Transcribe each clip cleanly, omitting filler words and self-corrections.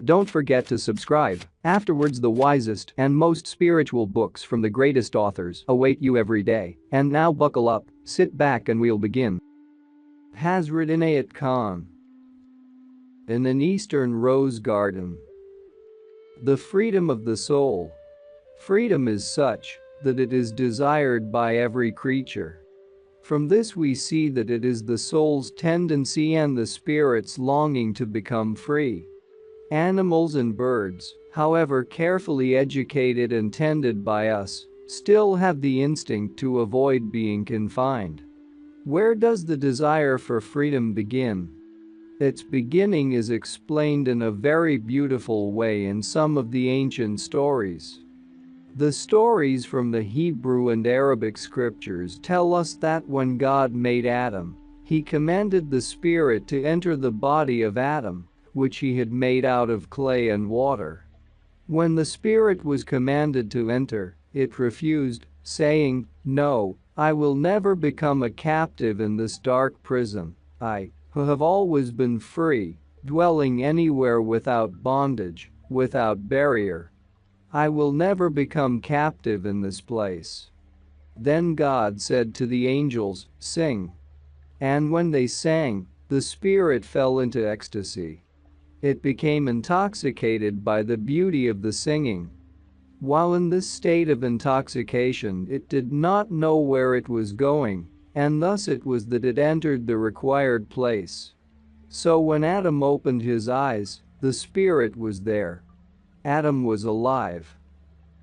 Don't forget to subscribe. Afterwards, the wisest and most spiritual books from the greatest authors await you every day. And now buckle up, sit back and we'll begin. Hazrat Inayat Khan. In an eastern rose garden. The freedom of the soul. Freedom is such that it is desired by every creature. From this we see that it is the soul's tendency and the spirit's longing to become free. Animals and birds, however carefully educated and tended by us, still have the instinct to avoid being confined. Where does the desire for freedom begin? Its beginning is explained in a very beautiful way in some of the ancient stories. The stories from the Hebrew and Arabic scriptures tell us that when God made Adam, he commanded the spirit to enter the body of Adam, which he had made out of clay and water. When the spirit was commanded to enter, it refused, saying, "No, I will never become a captive in this dark prison. I, who have always been free, dwelling anywhere without bondage, without barrier. I will never become captive in this place." Then God said to the angels, "Sing." And when they sang, the spirit fell into ecstasy. It became intoxicated by the beauty of the singing. While in this state of intoxication, it did not know where it was going, and thus it was that it entered the required place. So when Adam opened his eyes, the spirit was there. Adam was alive.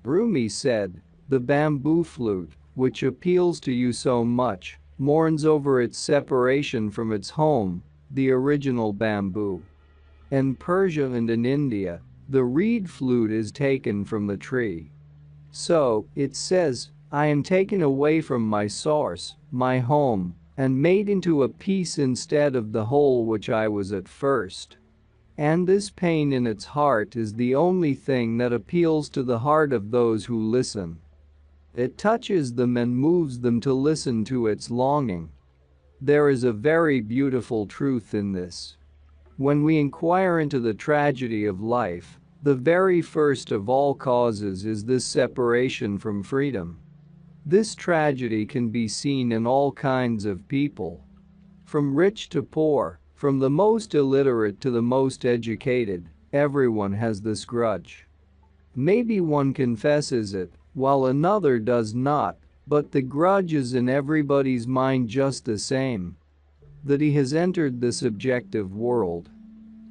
Rumi said, "The bamboo flute, which appeals to you so much, mourns over its separation from its home, the original bamboo." In Persia and in India, the reed flute is taken from the tree. So, it says, "I am taken away from my source, my home, and made into a piece instead of the whole which I was at first." And this pain in its heart is the only thing that appeals to the heart of those who listen. It touches them and moves them to listen to its longing. There is a very beautiful truth in this. When we inquire into the tragedy of life, the very first of all causes is this separation from freedom. This tragedy can be seen in all kinds of people. From rich to poor, from the most illiterate to the most educated, everyone has this grudge. Maybe one confesses it, while another does not, but the grudge is in everybody's mind just the same. That he has entered the subjective world.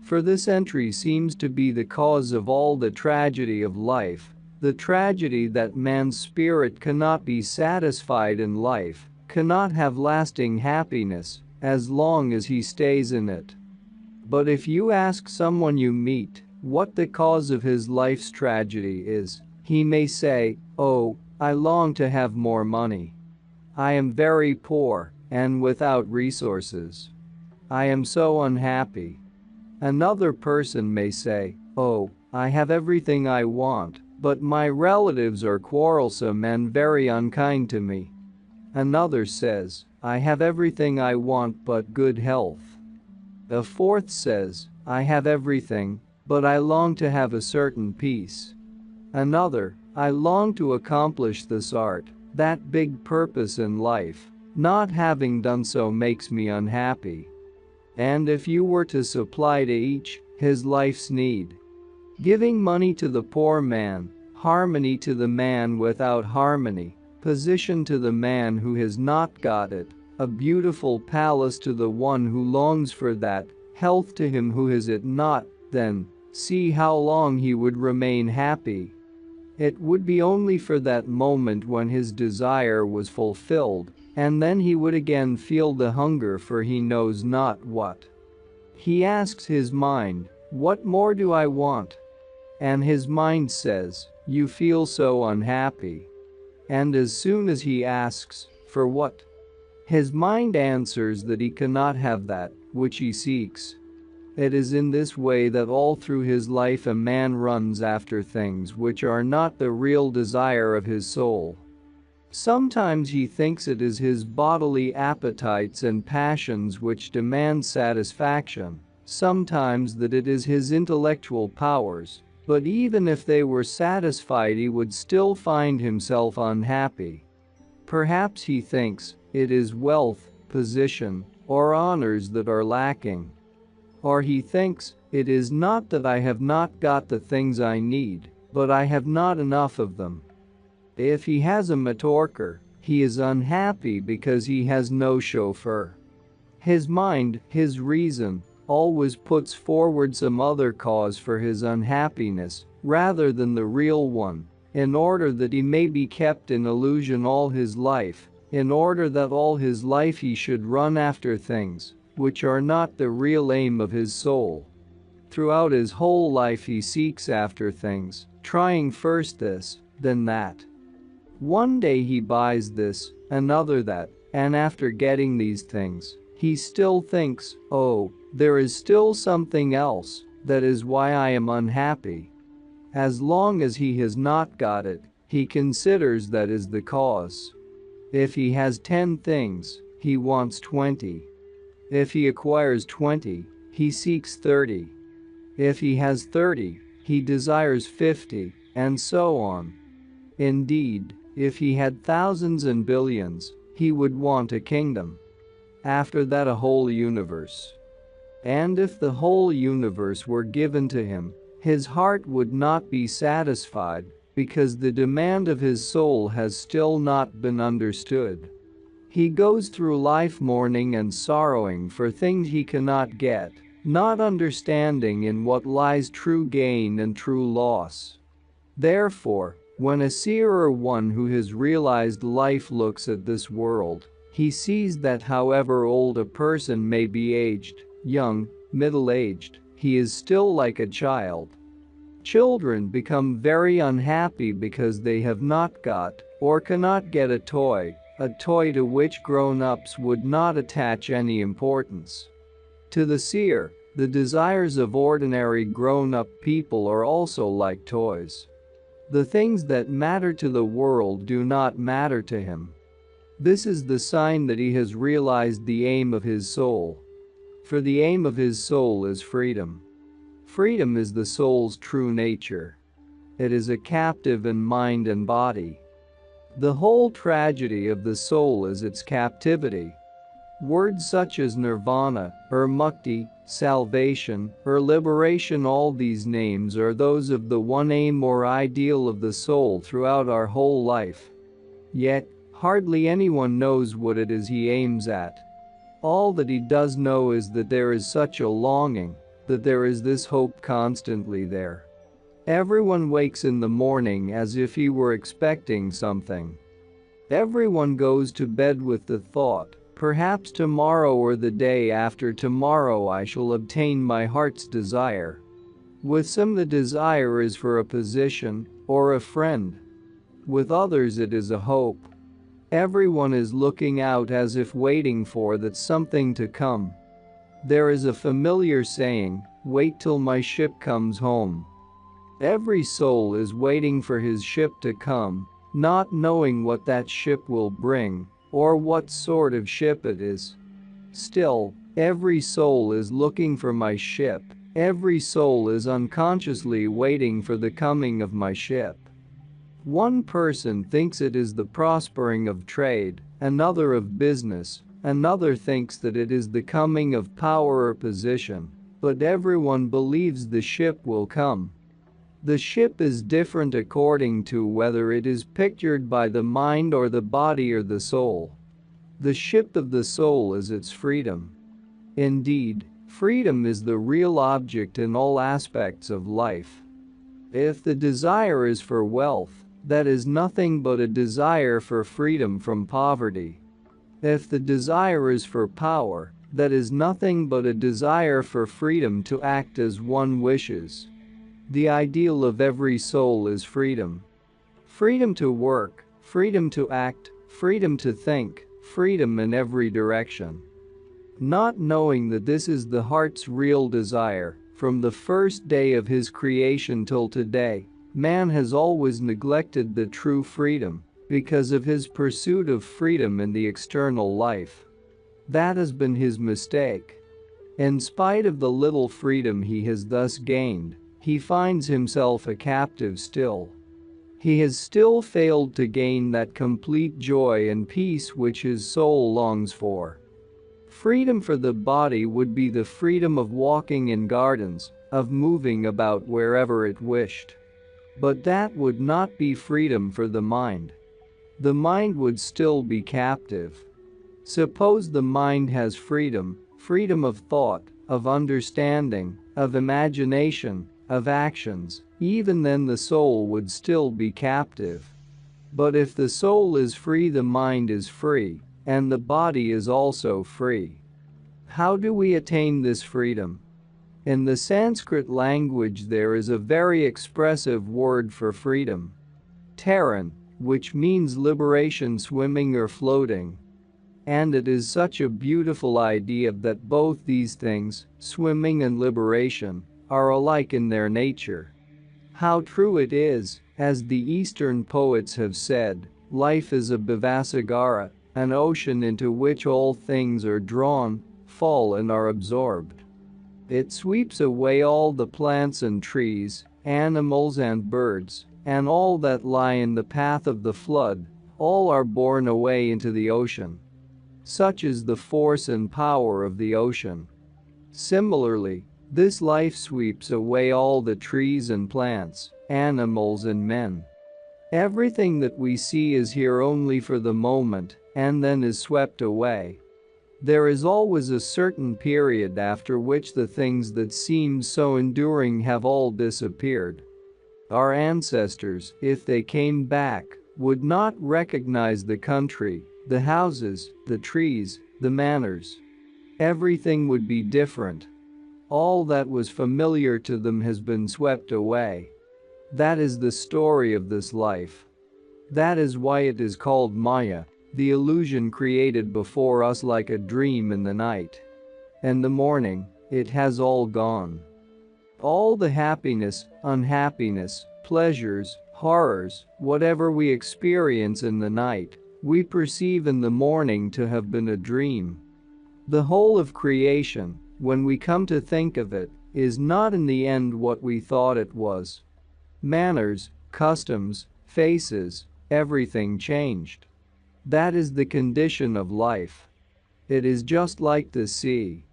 For this entry seems to be the cause of all the tragedy of life, the tragedy that man's spirit cannot be satisfied in life, cannot have lasting happiness, as long as he stays in it. But if you ask someone you meet what the cause of his life's tragedy is, he may say, "Oh, I long to have more money. I am very poor and without resources. I am so unhappy." Another person may say, "Oh, I have everything I want, but my relatives are quarrelsome and very unkind to me." Another says, "I have everything I want but good health." A fourth says, "I have everything, but I long to have a certain peace." Another, "I long to accomplish this art, that big purpose in life. Not having done so makes me unhappy." And if you were to supply to each his life's need, giving money to the poor man, harmony to the man without harmony, position to the man who has not got it, a beautiful palace to the one who longs for that, health to him who has it not, then see how long he would remain happy. It would be only for that moment when his desire was fulfilled, and then he would again feel the hunger for he knows not what. He asks his mind, "What more do I want?" And his mind says, "You feel so unhappy." And as soon as he asks, "For what?" his mind answers that he cannot have that which he seeks. It is in this way that all through his life a man runs after things which are not the real desire of his soul. Sometimes he thinks it is his bodily appetites and passions which demand satisfaction, sometimes that it is his intellectual powers, but even if they were satisfied he would still find himself unhappy. Perhaps he thinks it is wealth, position, or honors that are lacking. Or he thinks, it is not that I have not got the things I need, but I have not enough of them. If he has a motorcar, he is unhappy because he has no chauffeur. His mind, his reason, always puts forward some other cause for his unhappiness, rather than the real one, in order that he may be kept in illusion all his life, in order that all his life he should run after things which are not the real aim of his soul. Throughout his whole life he seeks after things, trying first this, then that. One day he buys this, another that, and after getting these things, he still thinks, oh, there is still something else, that is why I am unhappy. As long as he has not got it, he considers that is the cause. If he has 10 things, he wants 20. If he acquires 20, he seeks 30. If he has 30, he desires 50, and so on. Indeed, if he had thousands and billions, he would want a kingdom. After that, a whole universe. And if the whole universe were given to him, his heart would not be satisfied, because the demand of his soul has still not been understood. He goes through life mourning and sorrowing for things he cannot get, not understanding in what lies true gain and true loss. Therefore, when a seer or one who has realized life looks at this world, he sees that however old a person may be, aged, young, middle-aged, he is still like a child. Children become very unhappy because they have not got, or cannot get a toy to which grown-ups would not attach any importance. To the seer, the desires of ordinary grown-up people are also like toys. The things that matter to the world do not matter to him. This is the sign that he has realized the aim of his soul. For the aim of his soul is freedom. Freedom is the soul's true nature. It is a captive in mind and body. The whole tragedy of the soul is its captivity. Words such as nirvana, or mukti, salvation, or liberation, all these names are those of the one aim or ideal of the soul throughout our whole life. Yet, hardly anyone knows what it is he aims at. All that he does know is that there is such a longing, that there is this hope constantly there. Everyone wakes in the morning as if he were expecting something. Everyone goes to bed with the thought, perhaps tomorrow or the day after tomorrow I shall obtain my heart's desire. With some the desire is for a position, or a friend. With others it is a hope. Everyone is looking out as if waiting for that something to come. There is a familiar saying, wait till my ship comes home. Every soul is waiting for his ship to come, not knowing what that ship will bring, or what sort of ship it is. Still, every soul is looking for my ship, every soul is unconsciously waiting for the coming of my ship. One person thinks it is the prospering of trade, another of business, another thinks that it is the coming of power or position, but everyone believes the ship will come. The ship is different according to whether it is pictured by the mind or the body or the soul. The ship of the soul is its freedom. Indeed, freedom is the real object in all aspects of life. If the desire is for wealth, that is nothing but a desire for freedom from poverty. If the desire is for power, that is nothing but a desire for freedom to act as one wishes. The ideal of every soul is freedom. Freedom to work, freedom to act, freedom to think, freedom in every direction. Not knowing that this is the heart's real desire, from the first day of his creation till today, man has always neglected the true freedom because of his pursuit of freedom in the external life. That has been his mistake. In spite of the little freedom he has thus gained, he finds himself a captive still. He has still failed to gain that complete joy and peace which his soul longs for. Freedom for the body would be the freedom of walking in gardens, of moving about wherever it wished. But that would not be freedom for the mind. The mind would still be captive. Suppose the mind has freedom, freedom of thought, of understanding, of imagination, of actions, even then the soul would still be captive. But if the soul is free, the mind is free, and the body is also free. How do we attain this freedom? In the Sanskrit language there is a very expressive word for freedom. Taran, which means liberation, swimming or floating. And it is such a beautiful idea that both these things, swimming and liberation, are alike in their nature. How true it is, as the Eastern poets have said, life is a bhavasagara, an ocean into which all things are drawn, fall and are absorbed. It sweeps away all the plants and trees, animals and birds, and all that lie in the path of the flood, all are borne away into the ocean. Such is the force and power of the ocean. Similarly, this life sweeps away all the trees and plants, animals and men. Everything that we see is here only for the moment, and then is swept away. There is always a certain period after which the things that seem so enduring have all disappeared. Our ancestors, if they came back, would not recognize the country, the houses, the trees, the manners. Everything would be different. All that was familiar to them has been swept away. That is the story of this life. That is why it is called Maya, the illusion created before us like a dream in the night. In the morning, it has all gone. All the happiness, unhappiness, pleasures, horrors, whatever we experience in the night, we perceive in the morning to have been a dream. The whole of creation, when we come to think of it, is not in the end what we thought it was. Manners, customs, faces, everything changed. That is the condition of life. It is just like the sea.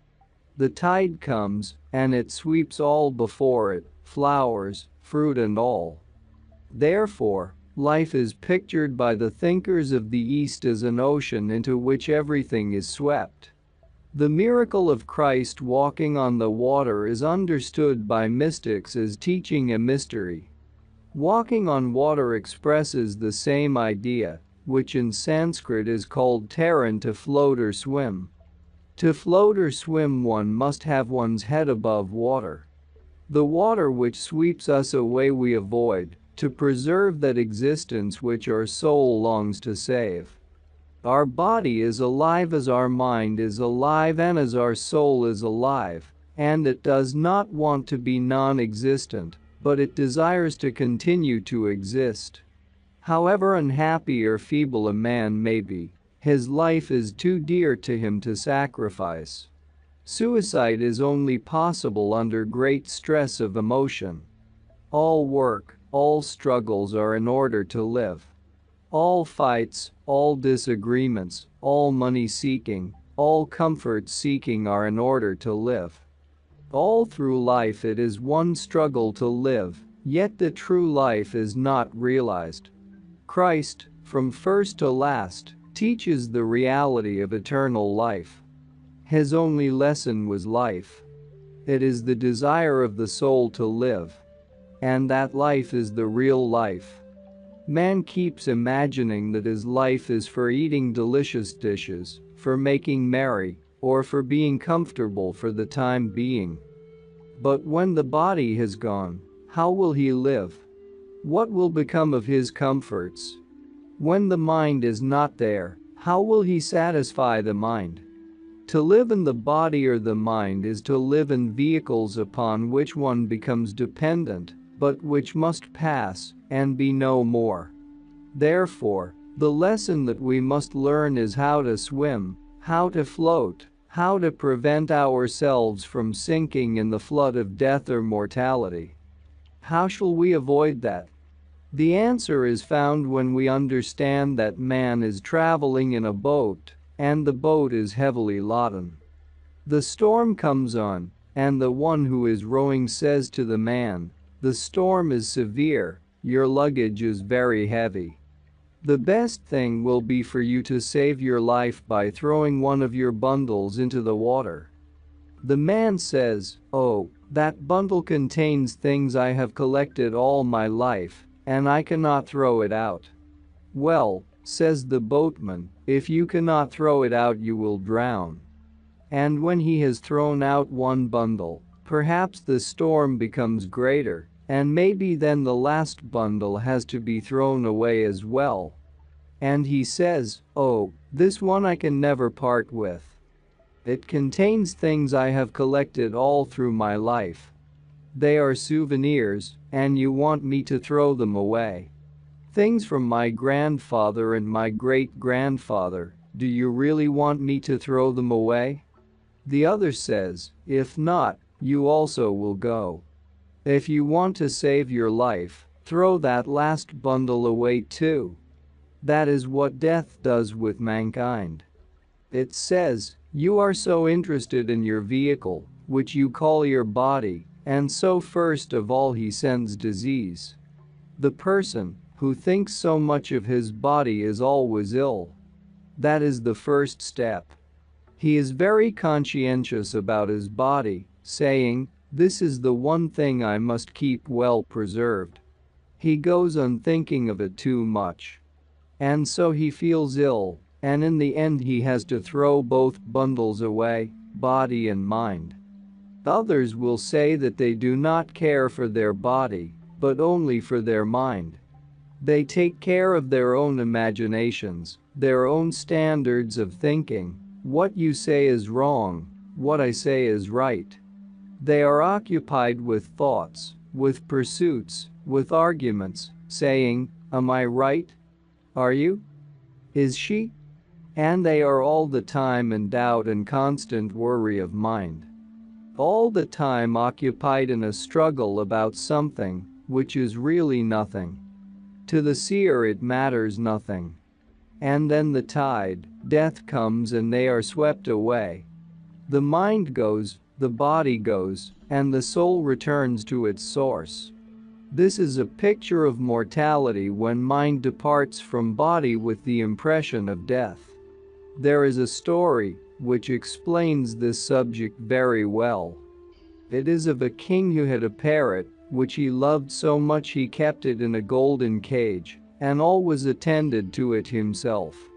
The tide comes, and it sweeps all before it, flowers, fruit and all. Therefore, life is pictured by the thinkers of the East as an ocean into which everything is swept. The miracle of Christ walking on the water is understood by mystics as teaching a mystery. Walking on water expresses the same idea, which in Sanskrit is called taran, to float or swim. To float or swim one must have one's head above water. The water which sweeps us away we avoid, to preserve that existence which our soul longs to save. Our body is alive as our mind is alive and as our soul is alive, and it does not want to be non-existent, but it desires to continue to exist. However unhappy or feeble a man may be, his life is too dear to him to sacrifice. Suicide is only possible under great stress of emotion. All work, all struggles are in order to live. All fights, all disagreements, all money seeking, all comfort seeking are in order to live. All through life it is one struggle to live, yet the true life is not realized. Christ, from first to last, teaches the reality of eternal life. His only lesson was life. It is the desire of the soul to live. And that life is the real life. Man keeps imagining that his life is for eating delicious dishes, for making merry, or for being comfortable for the time being. But when the body has gone, how will he live? What will become of his comforts? When the mind is not there, how will he satisfy the mind? To live in the body or the mind is to live in vehicles upon which one becomes dependent, but which must pass and be no more. Therefore, the lesson that we must learn is how to swim, how to float, How to prevent ourselves from sinking in the flood of death or mortality. How shall we avoid that? The answer is found when we understand that man is traveling in a boat, and the boat is heavily laden. The storm comes on, and the one who is rowing says to the man, "The storm is severe, your luggage is very heavy. The best thing will be for you to save your life by throwing one of your bundles into the water." The man says, "Oh, that bundle contains things I have collected all my life, and I cannot throw it out." "Well," says the boatman, "if you cannot throw it out, you will drown." And when he has thrown out one bundle, perhaps the storm becomes greater, and maybe then the last bundle has to be thrown away as well. And he says, "Oh, this one I can never part with. It contains things I have collected all through my life. They are souvenirs, and you want me to throw them away. Things from my grandfather and my great-grandfather, do you really want me to throw them away?" The other says, "If not, you also will go. If you want to save your life, throw that last bundle away too." That is what death does with mankind. It says, "You are so interested in your vehicle, which you call your body, and so first of all he sends disease." The person who thinks so much of his body is always ill. That is the first step. He is very conscientious about his body, saying, "This is the one thing I must keep well preserved." He goes on thinking of it too much. And so he feels ill, and in the end he has to throw both bundles away, body and mind. Others will say that they do not care for their body, but only for their mind. They take care of their own imaginations, their own standards of thinking. What you say is wrong, what I say is right. They are occupied with thoughts, with pursuits, with arguments, saying, "Am I right? Are you? Is she?" And they are all the time in doubt and constant worry of mind. All the time occupied in a struggle about something, which is really nothing. To the seer it matters nothing. And then the tide, death comes and they are swept away. The mind goes, the body goes, and the soul returns to its source. This is a picture of mortality when mind departs from body with the impression of death. There is a story which explains this subject very well. It is of a king who had a parrot, which he loved so much he kept it in a golden cage, and always attended to it himself.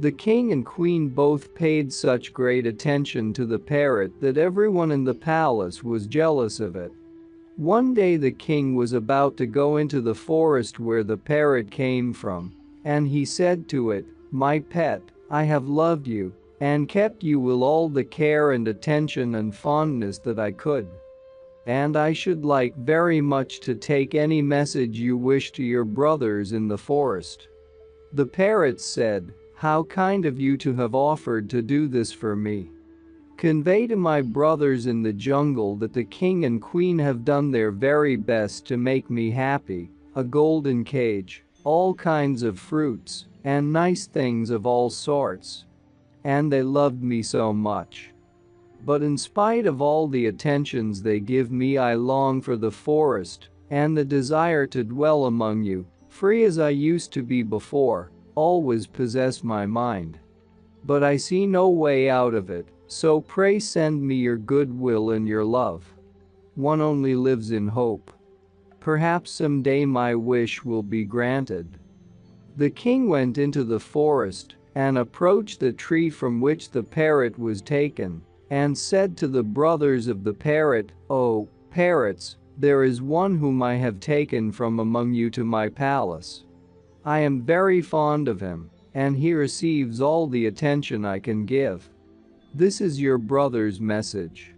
The king and queen both paid such great attention to the parrot that everyone in the palace was jealous of it. One day the king was about to go into the forest where the parrot came from, and he said to it, "My pet, I have loved you and kept you with all the care and attention and fondness that I could. And I should like very much to take any message you wish to your brothers in the forest." The parrot said, "How kind of you to have offered to do this for me. Convey to my brothers in the jungle that the king and queen have done their very best to make me happy, a golden cage, all kinds of fruits, and nice things of all sorts. And they loved me so much. But in spite of all the attentions they give me, I long for the forest, and the desire to dwell among you, free as I used to be before, always possess my mind. But I see no way out of it, so pray send me your goodwill and your love. One only lives in hope. Perhaps someday my wish will be granted." The king went into the forest and approached the tree from which the parrot was taken, and said to the brothers of the parrot, "Oh, parrots, there is one whom I have taken from among you to my palace. I am very fond of him, and he receives all the attention I can give. This is your brother's message."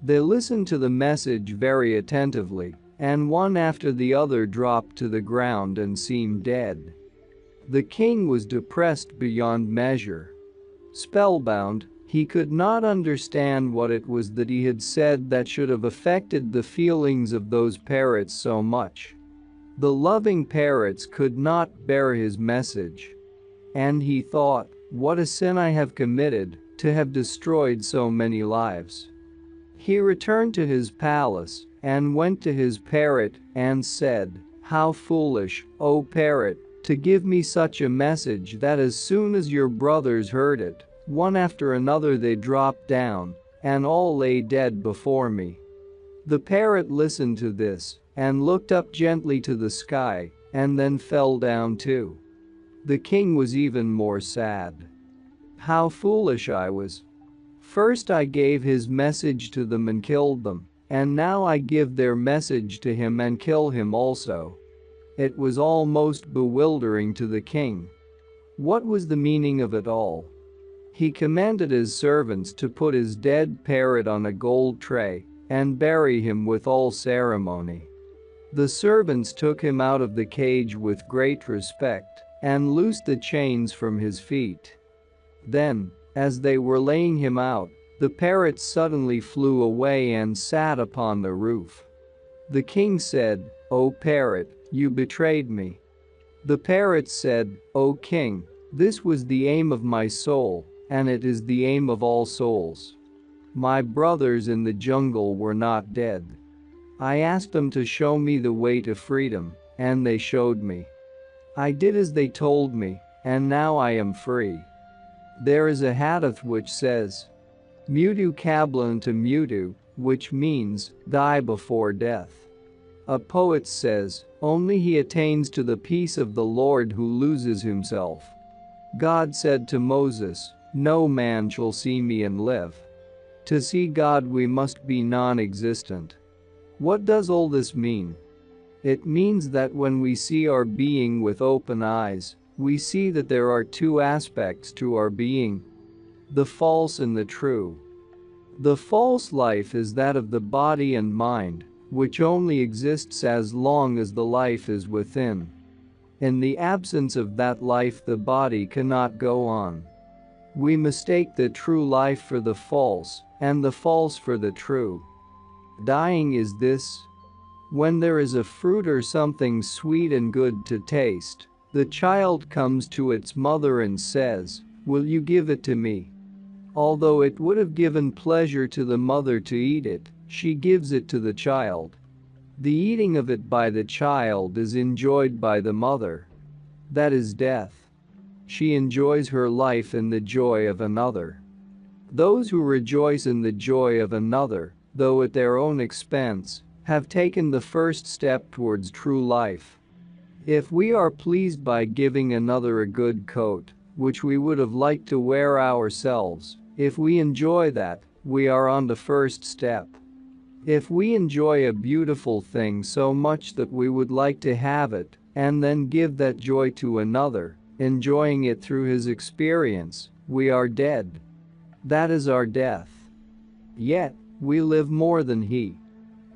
They listened to the message very attentively, and one after the other dropped to the ground and seemed dead. The king was depressed beyond measure. Spellbound, He could not understand what it was that he had said that should have affected the feelings of those parrots so much. The loving parrots could not bear his message. And he thought, what a sin I have committed, to have destroyed so many lives. He returned to his palace and went to his parrot and said, how foolish, O parrot, to give me such a message that as soon as your brothers heard it, one after another they dropped down, and all lay dead before me. The parrot listened to this and looked up gently to the sky and then fell down too. The king was even more sad. How foolish I was. First I gave his message to them and killed them, and now I give their message to him and kill him also. It was almost bewildering to the king. What was the meaning of it all? He commanded his servants to put his dead parrot on a gold tray and bury him with all ceremony. The servants took him out of the cage with great respect and loosed the chains from his feet. Then, as they were laying him out, the parrot suddenly flew away and sat upon the roof. The king said, O parrot, you betrayed me. The parrot said, O king, this was the aim of my soul, and it is the aim of all souls. My brothers in the jungle were not dead. I asked them to show me the way to freedom, and they showed me. I did as they told me, and now I am free. There is a hadith which says, Mutu kablan to mutu, which means, die before death. A poet says, only he attains to the peace of the Lord who loses himself. God said to Moses, no man shall see me and live. To see God we must be non-existent. What does all this mean? It means that when we see our being with open eyes, we see that there are two aspects to our being: the false and the true. The false life is that of the body and mind, which only exists as long as the life is within. In the absence of that life, the body cannot go on. We mistake the true life for the false, and the false for the true. Dying is this. When there is a fruit or something sweet and good to taste, the child comes to its mother and says, will you give it to me? Although it would have given pleasure to the mother to eat it, she gives it to the child. The eating of it by the child is enjoyed by the mother. That is death. She enjoys her life in the joy of another. Those who rejoice in the joy of another, though at their own expense, have taken the first step towards true life. If we are pleased by giving another a good coat, which we would have liked to wear ourselves, if we enjoy that, we are on the first step. If we enjoy a beautiful thing so much that we would like to have it, and then give that joy to another, enjoying it through his experience, we are dead. That is our death. Yet, we live more than he.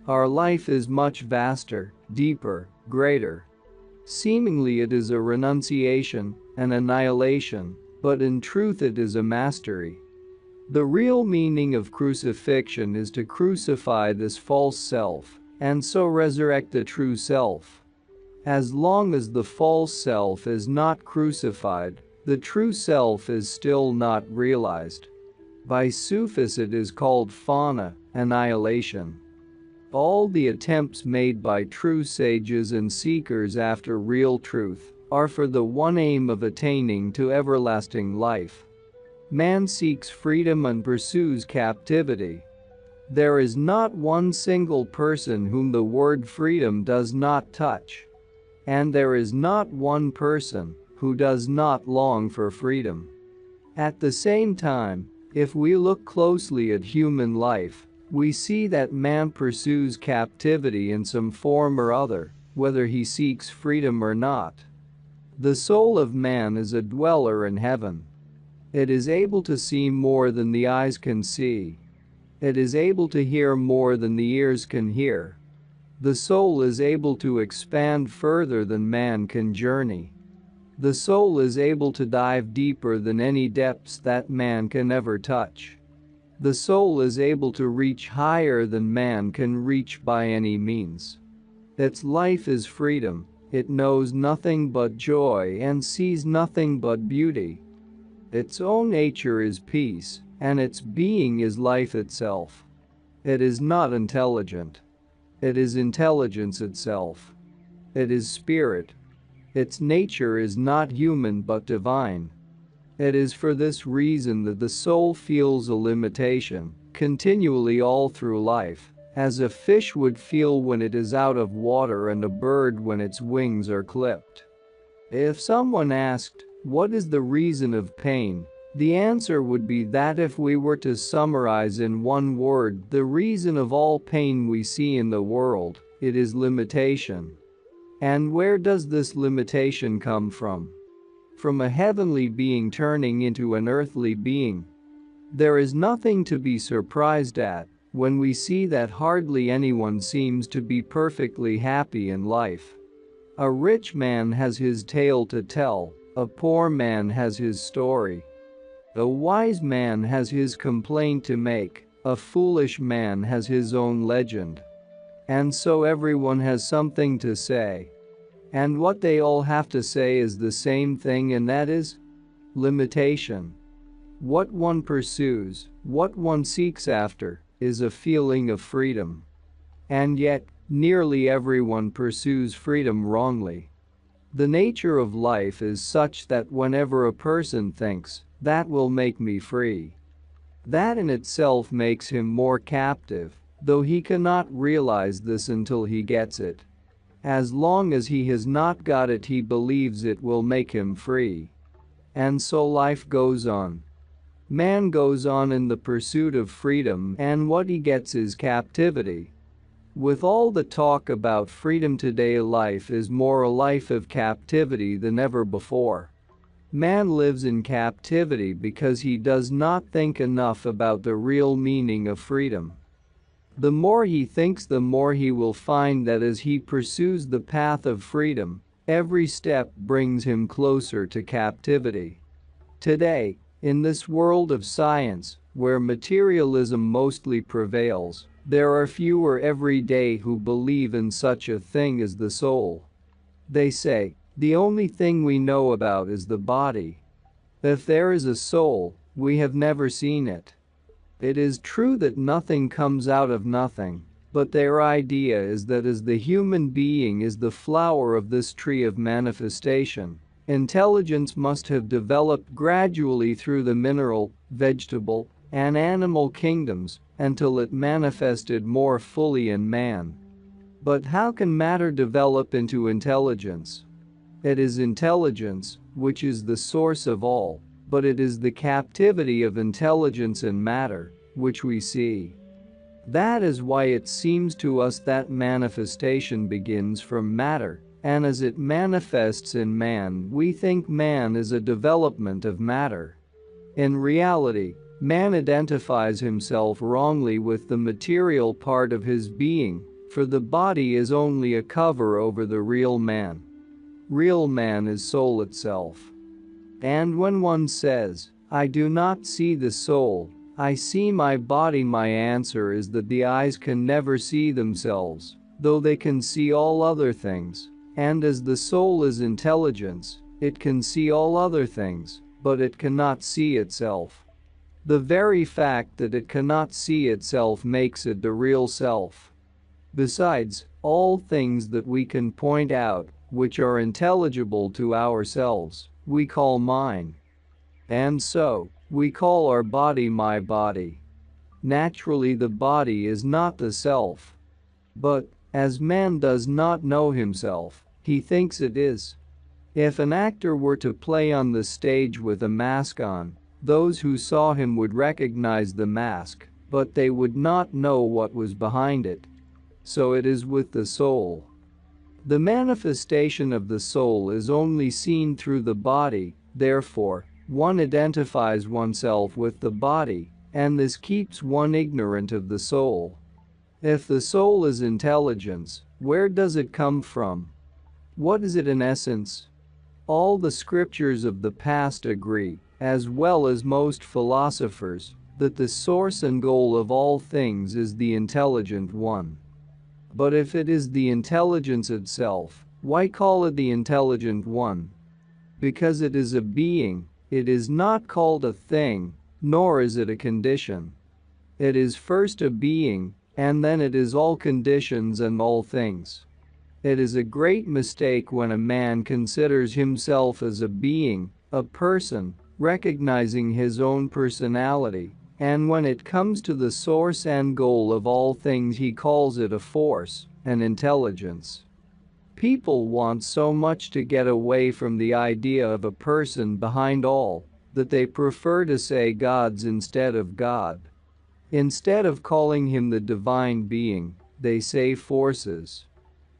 Our life is much vaster, deeper, greater. Seemingly it is a renunciation, an annihilation, but in truth it is a mastery. The real meaning of crucifixion is to crucify this false self, and so resurrect the true self. As long as the false self is not crucified, the true self is still not realized. By Sufis it is called fana, annihilation. All the attempts made by true sages and seekers after real truth are for the one aim of attaining to everlasting life. Man seeks freedom and pursues captivity. There is not one single person whom the word freedom does not touch. And there is not one person who does not long for freedom. At the same time, if we look closely at human life, we see that man pursues captivity in some form or other, whether he seeks freedom or not. The soul of man is a dweller in heaven. It is able to see more than the eyes can see. It is able to hear more than the ears can hear. The soul is able to expand further than man can journey. The soul is able to dive deeper than any depths that man can ever touch. The soul is able to reach higher than man can reach by any means. Its life is freedom, it knows nothing but joy and sees nothing but beauty. Its own nature is peace, and its being is life itself. It is not intelligent. It is intelligence itself. It is spirit. Its nature is not human but divine. It is for this reason that the soul feels a limitation, continually all through life, as a fish would feel when it is out of water and a bird when its wings are clipped. If someone asked, "What is the reason of pain?" the answer would be that if we were to summarize in one word the reason of all pain we see in the world, it is limitation. And where does this limitation come from? From a heavenly being turning into an earthly being. There is nothing to be surprised at when we see that hardly anyone seems to be perfectly happy in life. A rich man has his tale to tell, a poor man has his story. A wise man has his complaint to make, a foolish man has his own legend. And so everyone has something to say. And what they all have to say is the same thing, and that is limitation. What one pursues, what one seeks after, is a feeling of freedom. And yet, nearly everyone pursues freedom wrongly. The nature of life is such that whenever a person thinks, "That will make me free," that in itself makes him more captive, though he cannot realize this until he gets it. As long as he has not got it, he believes it will make him free. And so life goes on. Man goes on in the pursuit of freedom, and what he gets is captivity. With all the talk about freedom today, life is more a life of captivity than ever before. Man lives in captivity because he does not think enough about the real meaning of freedom. The more he thinks, the more he will find that as he pursues the path of freedom, every step brings him closer to captivity. Today, in this world of science, where materialism mostly prevails, there are fewer every day who believe in such a thing as the soul. They say, the only thing we know about is the body. If there is a soul, we have never seen it. It is true that nothing comes out of nothing, but their idea is that as the human being is the flower of this tree of manifestation, intelligence must have developed gradually through the mineral, vegetable, and animal kingdoms until it manifested more fully in man. But how can matter develop into intelligence? It is intelligence which is the source of all, but it is the captivity of intelligence and matter which we see. That is why it seems to us that manifestation begins from matter, and as it manifests in man, we think man is a development of matter. In reality, man identifies himself wrongly with the material part of his being, for the body is only a cover over the real man. Real man is soul itself. And when one says, "I do not see the soul, I see my body," my answer is that the eyes can never see themselves, though they can see all other things, and as the soul is intelligence, it can see all other things, but it cannot see itself. The very fact that it cannot see itself makes it the real self. Besides, all things that we can point out, which are intelligible to ourselves, we call mine. And so, we call our body my body. Naturally, the body is not the self. But, as man does not know himself, he thinks it is. If an actor were to play on the stage with a mask on, those who saw him would recognize the mask, but they would not know what was behind it. So it is with the soul. The manifestation of the soul is only seen through the body, therefore, one identifies oneself with the body, and this keeps one ignorant of the soul. If the soul is intelligence, where does it come from? What is it in essence? All the scriptures of the past agree, as well as most philosophers, that the source and goal of all things is the intelligent one. But if it is the intelligence itself, why call it the intelligent one? Because it is a being, it is not called a thing, nor is it a condition. It is first a being, and then it is all conditions and all things. It is a great mistake when a man considers himself as a being, a person, recognizing his own personality, and when it comes to the source and goal of all things he calls it a force, an intelligence. People want so much to get away from the idea of a person behind all, that they prefer to say gods instead of God. Instead of calling him the divine being, they say forces.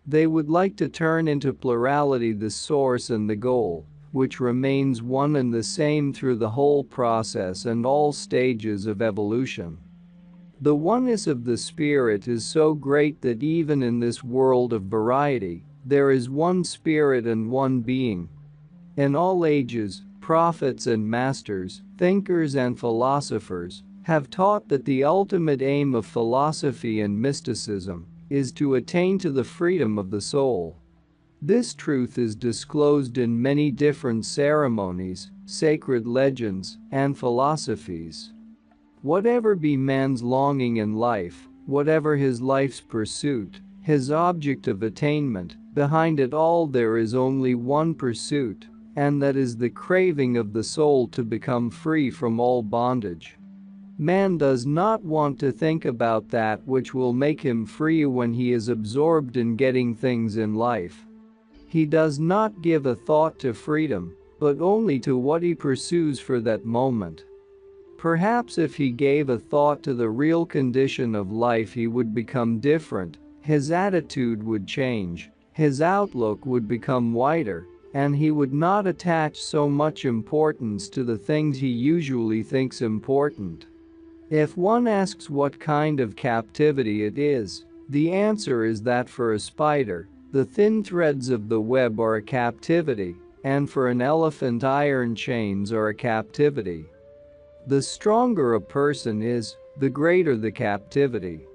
They would like to turn into plurality the source and the goal, which remains one and the same through the whole process and all stages of evolution. The oneness of the spirit is so great that even in this world of variety, there is one spirit and one being. In all ages, prophets and masters, thinkers and philosophers, have taught that the ultimate aim of philosophy and mysticism is to attain to the freedom of the soul. This truth is disclosed in many different ceremonies, sacred legends, and philosophies. Whatever be man's longing in life, whatever his life's pursuit, his object of attainment, behind it all there is only one pursuit, and that is the craving of the soul to become free from all bondage. Man does not want to think about that which will make him free when he is absorbed in getting things in life. He does not give a thought to freedom, but only to what he pursues for that moment. Perhaps if he gave a thought to the real condition of life he would become different, his attitude would change, his outlook would become wider, and he would not attach so much importance to the things he usually thinks important. If one asks what kind of captivity it is, the answer is that for a spider, the thin threads of the web are a captivity, and for an elephant iron chains are a captivity. The stronger a person is, the greater the captivity.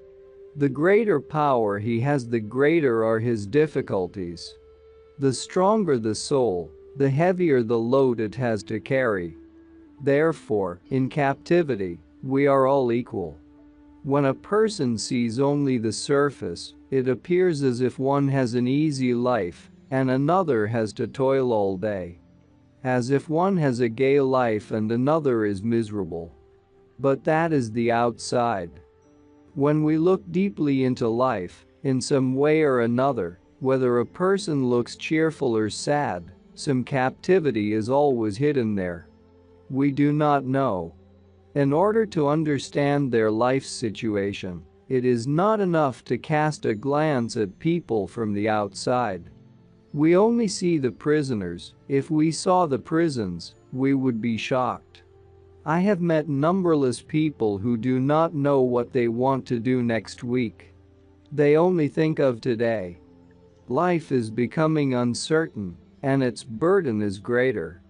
The greater power he has, the greater are his difficulties. The stronger the soul, the heavier the load it has to carry. Therefore, in captivity, we are all equal. When a person sees only the surface, it appears as if one has an easy life and another has to toil all day. As if one has a gay life and another is miserable. But that is the outside. When we look deeply into life, in some way or another, whether a person looks cheerful or sad, some captivity is always hidden there. We do not know. In order to understand their life situation, it is not enough to cast a glance at people from the outside. We only see the prisoners. If we saw the prisons, we would be shocked. I have met numberless people who do not know what they want to do next week. They only think of today. Life is becoming uncertain, and its burden is greater.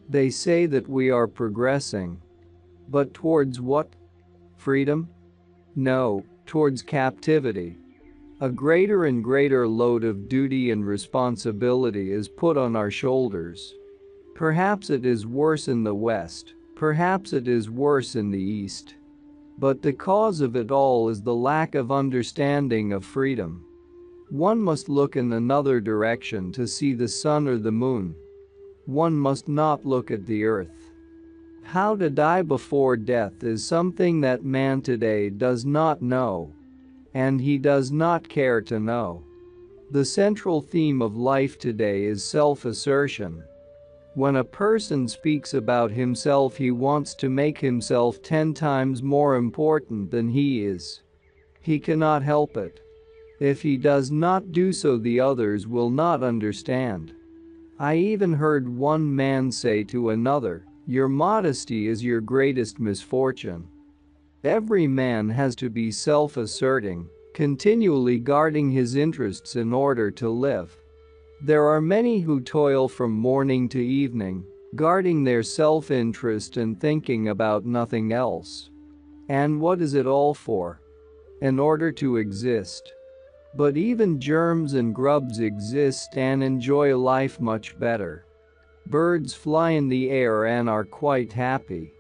They say that we are progressing. But towards what? Freedom? No, towards captivity. A greater and greater load of duty and responsibility is put on our shoulders. Perhaps it is worse in the West, perhaps it is worse in the East. But the cause of it all is the lack of understanding of freedom. One must look in another direction to see the sun or the moon. One must not look at the earth. How to die before death is something that man today does not know. And he does not care to know. The central theme of life today is self-assertion. When a person speaks about himself, he wants to make himself 10 times more important than he is. He cannot help it. If he does not do so, the others will not understand. I even heard one man say to another, "Your modesty is your greatest misfortune." Every man has to be self-asserting, continually guarding his interests in order to live. There are many who toil from morning to evening, guarding their self-interest and thinking about nothing else. And what is it all for? In order to exist. But even germs and grubs exist and enjoy life much better. Birds fly in the air and are quite happy.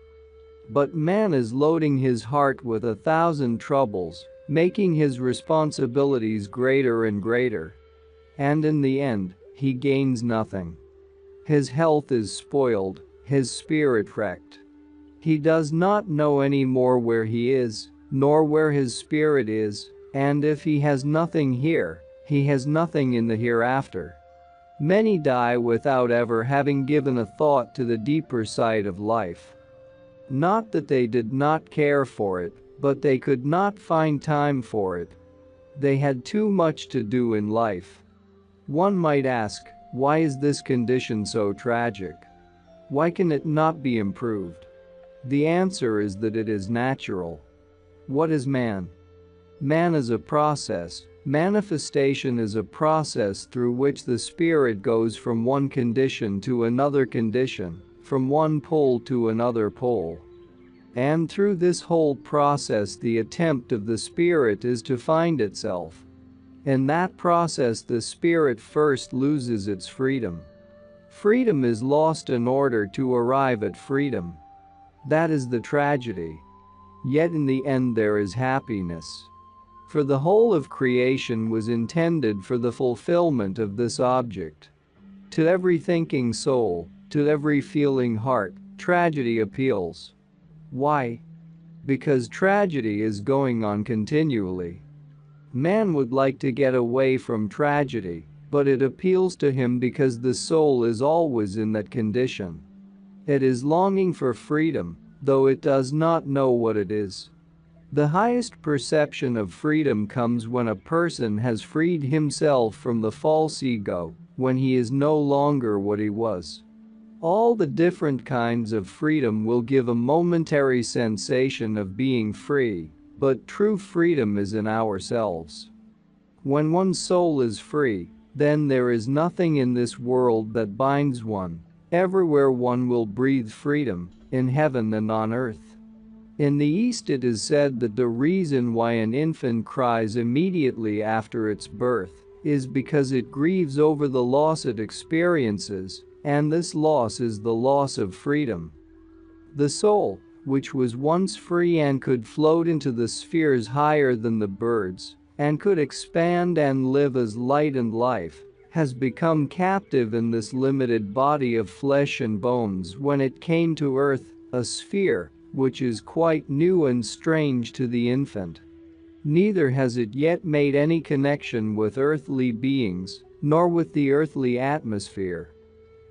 But man is loading his heart with 1,000 troubles, making his responsibilities greater and greater. And in the end, he gains nothing. His health is spoiled, his spirit wrecked. He does not know any more where he is, nor where his spirit is, and if he has nothing here, he has nothing in the hereafter. Many die without ever having given a thought to the deeper side of life. Not that they did not care for it, but they could not find time for it. They had too much to do in life. One might ask, why is this condition so tragic? Why can it not be improved? The answer is that it is natural. What is man? Man is a process. Manifestation is a process through which the spirit goes from one condition to another condition, from one pole to another pole. And through this whole process, the attempt of the spirit is to find itself. In that process, the spirit first loses its freedom. Freedom is lost in order to arrive at freedom. That is the tragedy. Yet in the end there is happiness. For the whole of creation was intended for the fulfillment of this object. To every thinking soul, to every feeling heart, tragedy appeals. Why? Because tragedy is going on continually. Man would like to get away from tragedy, but it appeals to him because the soul is always in that condition. It is longing for freedom, though it does not know what it is. The highest perception of freedom comes when a person has freed himself from the false ego, when he is no longer what he was. All the different kinds of freedom will give a momentary sensation of being free, but true freedom is in ourselves. When one's soul is free, then there is nothing in this world that binds one. Everywhere one will breathe freedom, in heaven and on earth. In the East it is said that the reason why an infant cries immediately after its birth is because it grieves over the loss it experiences, and this loss is the loss of freedom. The soul, which was once free and could float into the spheres higher than the birds, and could expand and live as light and life, has become captive in this limited body of flesh and bones when it came to earth, a sphere which is quite new and strange to the infant. Neither has it yet made any connection with earthly beings, nor with the earthly atmosphere.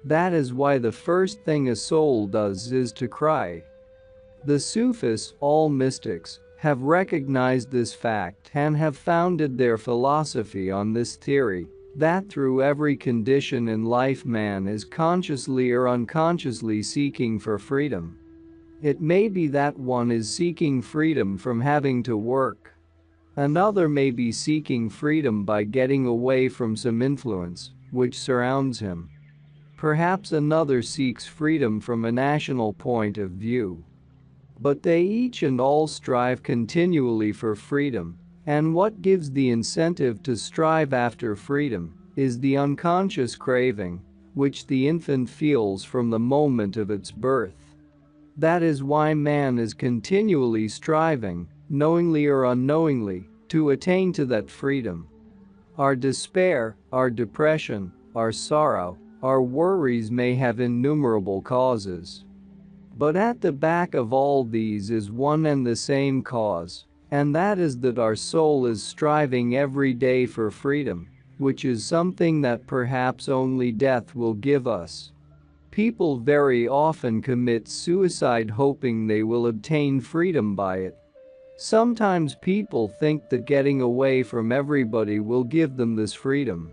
That is why the first thing a soul does is to cry. The Sufis, all mystics, have recognized this fact and have founded their philosophy on this theory, that through every condition in life man is consciously or unconsciously seeking for freedom. It may be that one is seeking freedom from having to work. Another may be seeking freedom by getting away from some influence which surrounds him. Perhaps another seeks freedom from a national point of view. But they each and all strive continually for freedom, and what gives the incentive to strive after freedom is the unconscious craving, which the infant feels from the moment of its birth. That is why man is continually striving, knowingly or unknowingly, to attain to that freedom. Our despair, our depression, our sorrow, our worries may have innumerable causes. But at the back of all these is one and the same cause, and that is that our soul is striving every day for freedom, which is something that perhaps only death will give us. People very often commit suicide hoping they will obtain freedom by it. Sometimes people think that getting away from everybody will give them this freedom.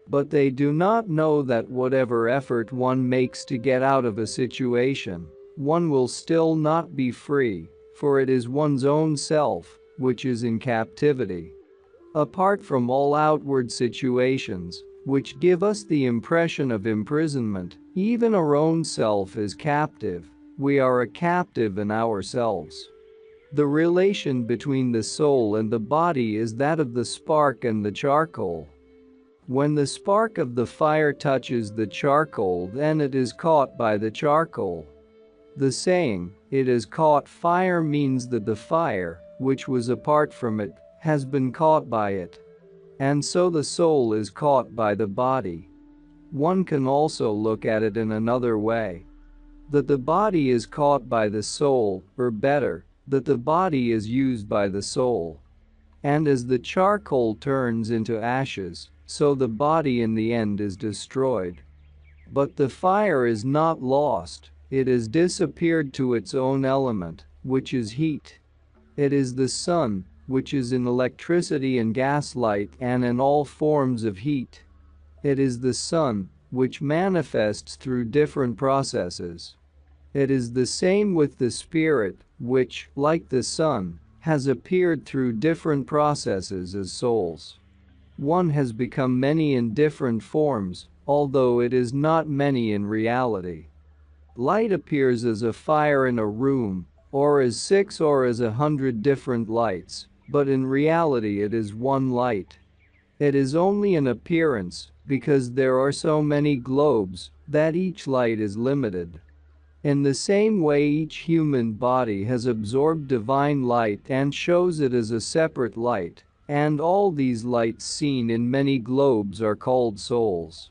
But they do not know that whatever effort one makes to get out of a situation, one will still not be free, for it is one's own self which is in captivity. Apart from all outward situations, which give us the impression of imprisonment. Even our own self is captive. We are a captive in ourselves. The relation between the soul and the body is that of the spark and the charcoal. When the spark of the fire touches the charcoal, then it is caught by the charcoal. The saying, "It is caught fire," means that the fire, which was apart from it, has been caught by it. And so the soul is caught by the body. One can also look at it in another way. That the body is caught by the soul, or better, that the body is used by the soul. And as the charcoal turns into ashes, so the body in the end is destroyed. But the fire is not lost, it has disappeared to its own element, which is heat. It is the sun, which is in electricity and gaslight and in all forms of heat. It is the sun, which manifests through different processes. It is the same with the spirit, which, like the sun, has appeared through different processes as souls. One has become many in different forms, although it is not many in reality. Light appears as a fire in a room, or as 6 or as 100 different lights, but in reality it is one light. It is only an appearance, because there are so many globes, that each light is limited. In the same way, each human body has absorbed divine light and shows it as a separate light, and all these lights seen in many globes are called souls.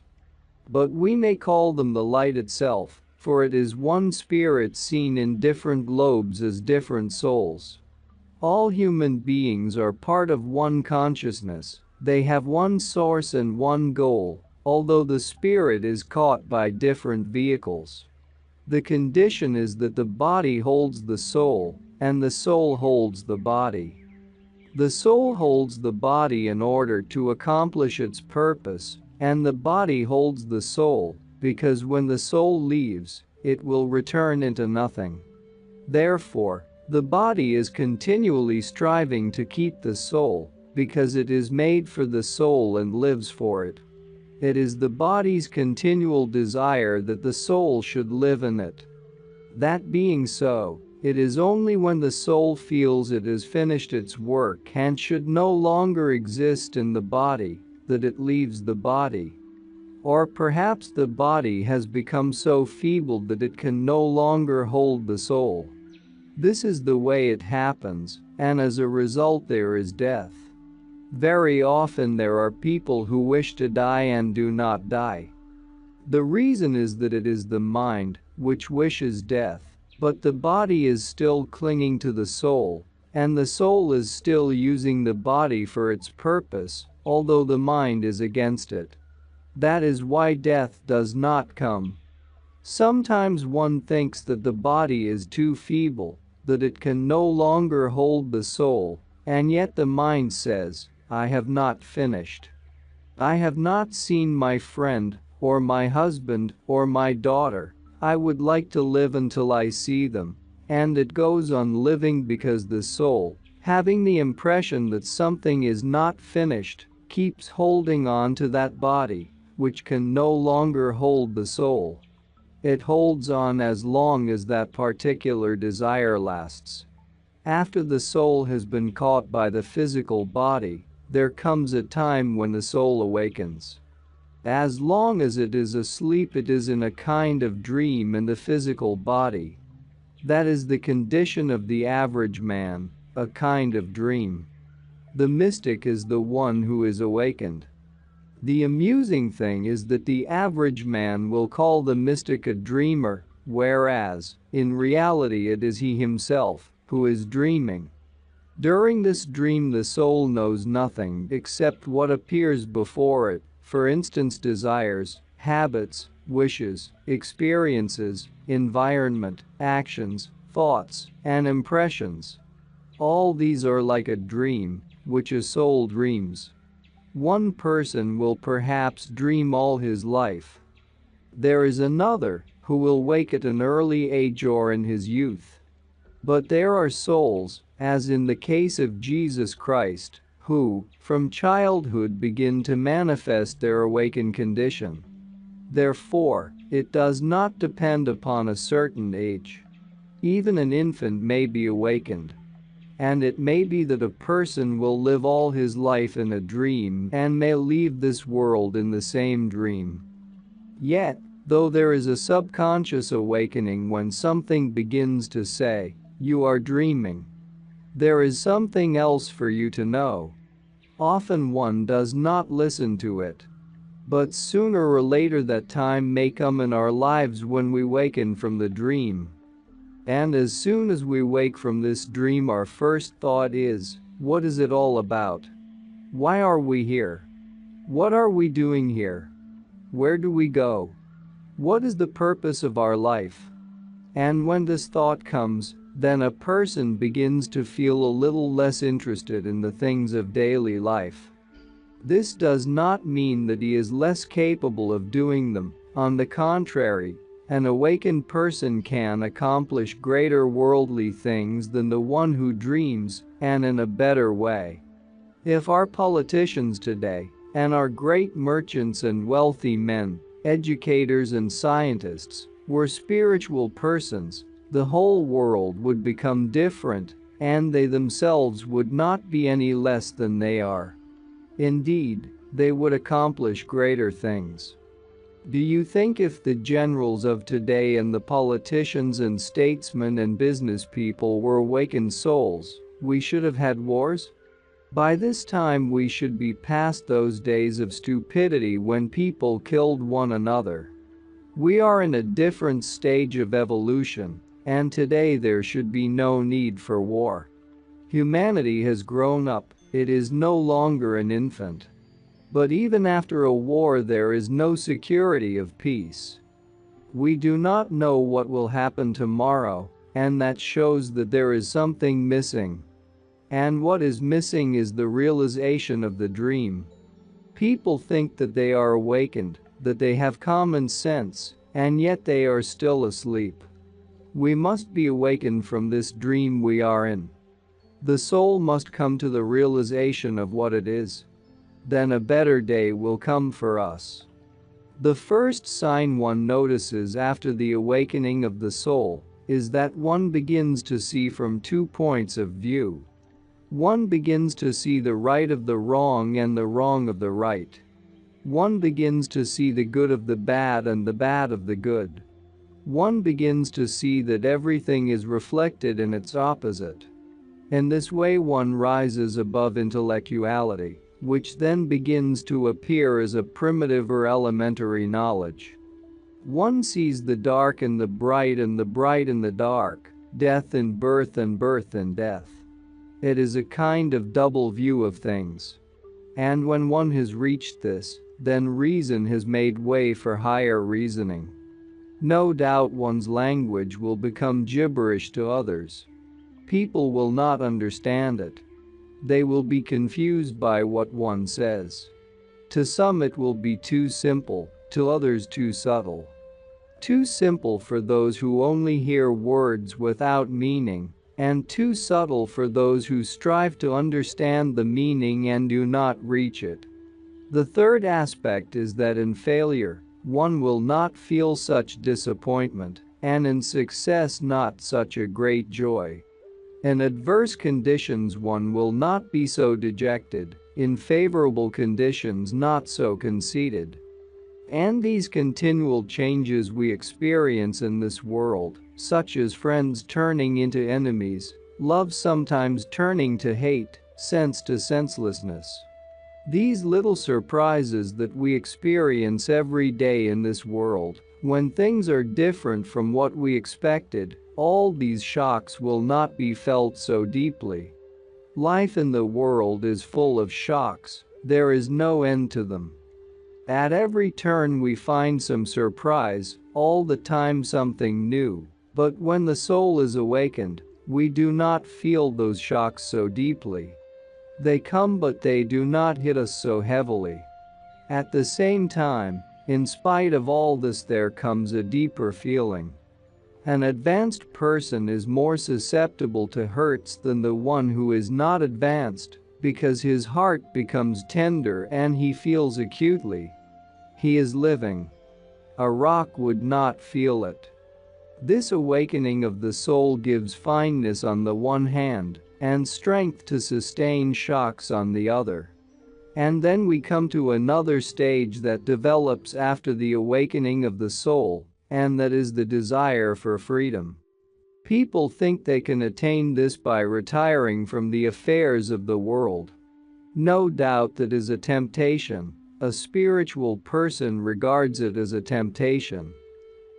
But we may call them the light itself, for it is one spirit seen in different globes as different souls. All human beings are part of one consciousness, they have one source and one goal, although the spirit is caught by different vehicles. The condition is that the body holds the soul, and the soul holds the body. The soul holds the body in order to accomplish its purpose, and the body holds the soul, because when the soul leaves, it will return into nothing. Therefore, the body is continually striving to keep the soul, because it is made for the soul and lives for it. It is the body's continual desire that the soul should live in it. That being so, it is only when the soul feels it has finished its work and should no longer exist in the body, that it leaves the body. Or perhaps the body has become so feeble that it can no longer hold the soul. This is the way it happens, and as a result there is death. Very often there are people who wish to die and do not die. The reason is that it is the mind which wishes death, but the body is still clinging to the soul, and the soul is still using the body for its purpose, although the mind is against it. That is why death does not come. Sometimes one thinks that the body is too feeble, that it can no longer hold the soul, and yet the mind says, "I have not finished. I have not seen my friend, or my husband, or my daughter. I would like to live until I see them." And it goes on living because the soul, having the impression that something is not finished, keeps holding on to that body, which can no longer hold the soul. It holds on as long as that particular desire lasts. After the soul has been caught by the physical body, there comes a time when the soul awakens. As long as it is asleep, it is in a kind of dream in the physical body. That is the condition of the average man, a kind of dream. The mystic is the one who is awakened. The amusing thing is that the average man will call the mystic a dreamer, whereas, in reality, it is he himself who is dreaming. During this dream, the soul knows nothing except what appears before it, for instance, desires, habits, wishes, experiences, environment, actions, thoughts, and impressions. All these are like a dream, which a soul dreams. One person will perhaps dream all his life. There is another who will wake at an early age or in his youth. But there are souls, as in the case of Jesus Christ, who, from childhood, begin to manifest their awakened condition. Therefore, it does not depend upon a certain age. Even an infant may be awakened. And it may be that a person will live all his life in a dream and may leave this world in the same dream. Yet, though there is a subconscious awakening when something begins to say, "You are dreaming," there is something else for you to know. Often one does not listen to it. But sooner or later that time may come in our lives when we waken from the dream. And as soon as we wake from this dream, our first thought is, what is it all about? Why are we here? What are we doing here? Where do we go? What is the purpose of our life? And when this thought comes, then a person begins to feel a little less interested in the things of daily life. This does not mean that he is less capable of doing them. On the contrary, an awakened person can accomplish greater worldly things than the one who dreams, and in a better way. If our politicians today, and our great merchants and wealthy men, educators and scientists, were spiritual persons, the whole world would become different, and they themselves would not be any less than they are. Indeed, they would accomplish greater things. Do you think if the generals of today and the politicians and statesmen and business people were awakened souls, we should have had wars? By this time we should be past those days of stupidity when people killed one another. We are in a different stage of evolution, and today there should be no need for war. Humanity has grown up, it is no longer an infant. But even after a war there is no security of peace. We do not know what will happen tomorrow, and that shows that there is something missing. And what is missing is the realization of the dream. People think that they are awakened, that they have common sense, and yet they are still asleep. We must be awakened from this dream we are in. The soul must come to the realization of what it is. Then a better day will come for us. The first sign one notices after the awakening of the soul is that one begins to see from 2 points of view. One begins to see the right of the wrong and the wrong of the right. One begins to see the good of the bad and the bad of the good. One begins to see that everything is reflected in its opposite. In this way one rises above intellectuality, which then begins to appear as a primitive or elementary knowledge. One sees the dark in the bright and the bright in the dark, death in birth and birth in death. It is a kind of double view of things. And when one has reached this, then reason has made way for higher reasoning. No doubt one's language will become gibberish to others. People will not understand it. They will be confused by what one says. To some it will be too simple, to others too subtle. Too simple for those who only hear words without meaning, and too subtle for those who strive to understand the meaning and do not reach it. The third aspect is that in failure, one will not feel such disappointment, and in success not such a great joy. In adverse conditions one will not be so dejected, in favorable conditions not so conceited. And these continual changes we experience in this world, such as friends turning into enemies, love sometimes turning to hate, sense to senselessness. These little surprises that we experience every day in this world, when things are different from what we expected, all these shocks will not be felt so deeply. Life in the world is full of shocks, there is no end to them. At every turn we find some surprise, all the time something new, but when the soul is awakened, we do not feel those shocks so deeply. They come but they do not hit us so heavily. At the same time, in spite of all this there comes a deeper feeling. An advanced person is more susceptible to hurts than the one who is not advanced, because his heart becomes tender and he feels acutely. He is living. A rock would not feel it. This awakening of the soul gives fineness on the one hand and strength to sustain shocks on the other. And then we come to another stage that develops after the awakening of the soul, and that is the desire for freedom. People think they can attain this by retiring from the affairs of the world. No doubt that is a temptation. A spiritual person regards it as a temptation.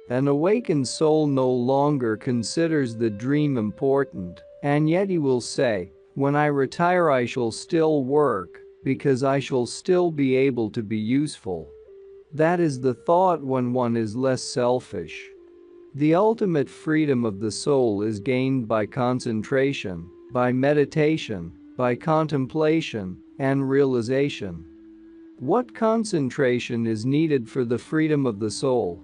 An awakened soul no longer considers the dream important, and yet he will say, "When I retire I shall still work, because I shall still be able to be useful." That is the thought when one is less selfish. The ultimate freedom of the soul is gained by concentration, by meditation, by contemplation, and realization. What concentration is needed for the freedom of the soul?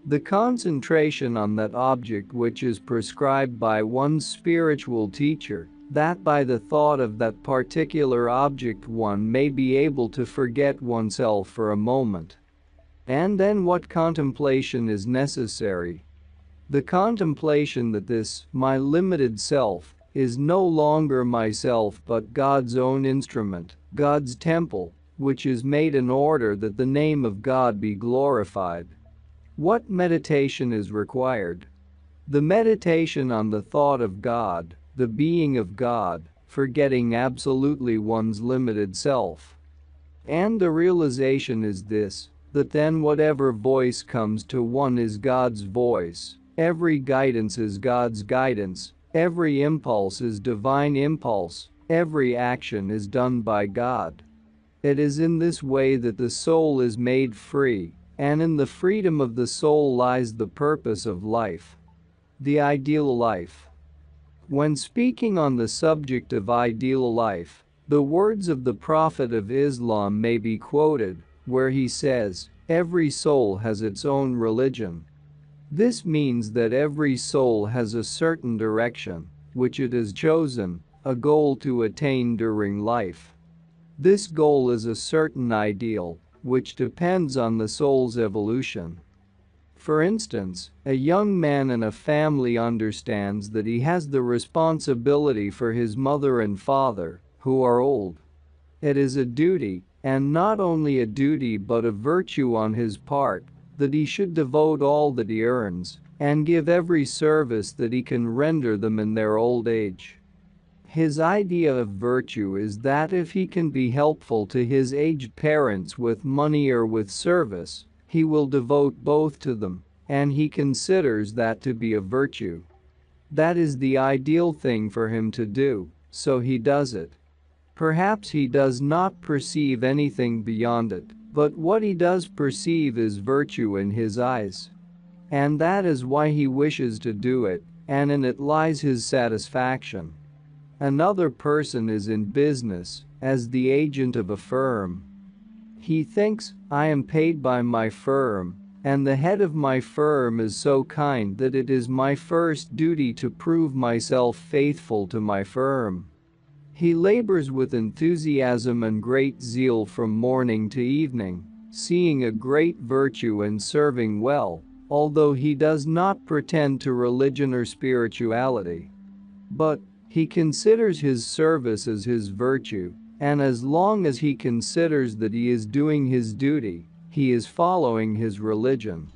The concentration on that object which is prescribed by one's spiritual teacher, that by the thought of that particular object one may be able to forget oneself for a moment. And then what contemplation is necessary? The contemplation that this, my limited self, is no longer myself but God's own instrument, God's temple, which is made in order that the name of God be glorified. What meditation is required? The meditation on the thought of God, the being of God, forgetting absolutely one's limited self. And the realization is this, that then whatever voice comes to one is God's voice, every guidance is God's guidance, every impulse is divine impulse, every action is done by God. It is in this way that the soul is made free, and in the freedom of the soul lies the purpose of life. The ideal life. When speaking on the subject of ideal life, the words of the Prophet of Islam may be quoted, where he says, "Every soul has its own religion." This means that every soul has a certain direction, which it has chosen, a goal to attain during life. This goal is a certain ideal, which depends on the soul's evolution. For instance, a young man in a family understands that he has the responsibility for his mother and father, who are old. It is a duty, and not only a duty but a virtue on his part, that he should devote all that he earns and give every service that he can render them in their old age. His idea of virtue is that if he can be helpful to his aged parents with money or with service, he will devote both to them, and he considers that to be a virtue. That is the ideal thing for him to do, so he does it. Perhaps he does not perceive anything beyond it, but what he does perceive is virtue in his eyes. And that is why he wishes to do it, and in it lies his satisfaction. Another person is in business, as the agent of a firm. He thinks, "I am paid by my firm, and the head of my firm is so kind that it is my first duty to prove myself faithful to my firm." He labors with enthusiasm and great zeal from morning to evening, seeing a great virtue in serving well, although he does not pretend to religion or spirituality. But he considers his service as his virtue, and as long as he considers that he is doing his duty, he is following his religion.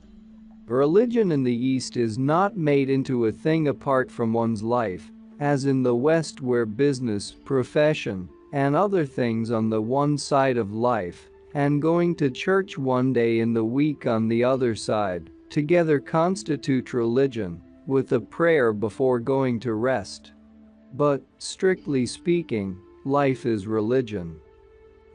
Religion in the East is not made into a thing apart from one's life, as in the West where business, profession, and other things on the one side of life, and going to church one day in the week on the other side, together constitute religion, with a prayer before going to rest. But, strictly speaking, life is religion.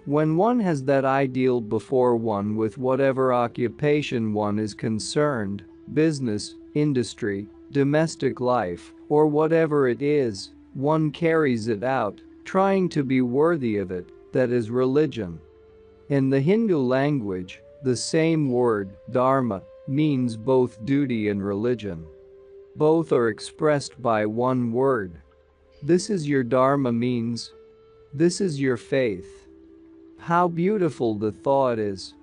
When one has that ideal before one with whatever occupation one is concerned, business, industry, domestic life, or whatever it is, one carries it out, trying to be worthy of it, that is religion. In the Hindu language, the same word, dharma, means both duty and religion. Both are expressed by one word. "This is your dharma" means This is your faith. How beautiful the thought is.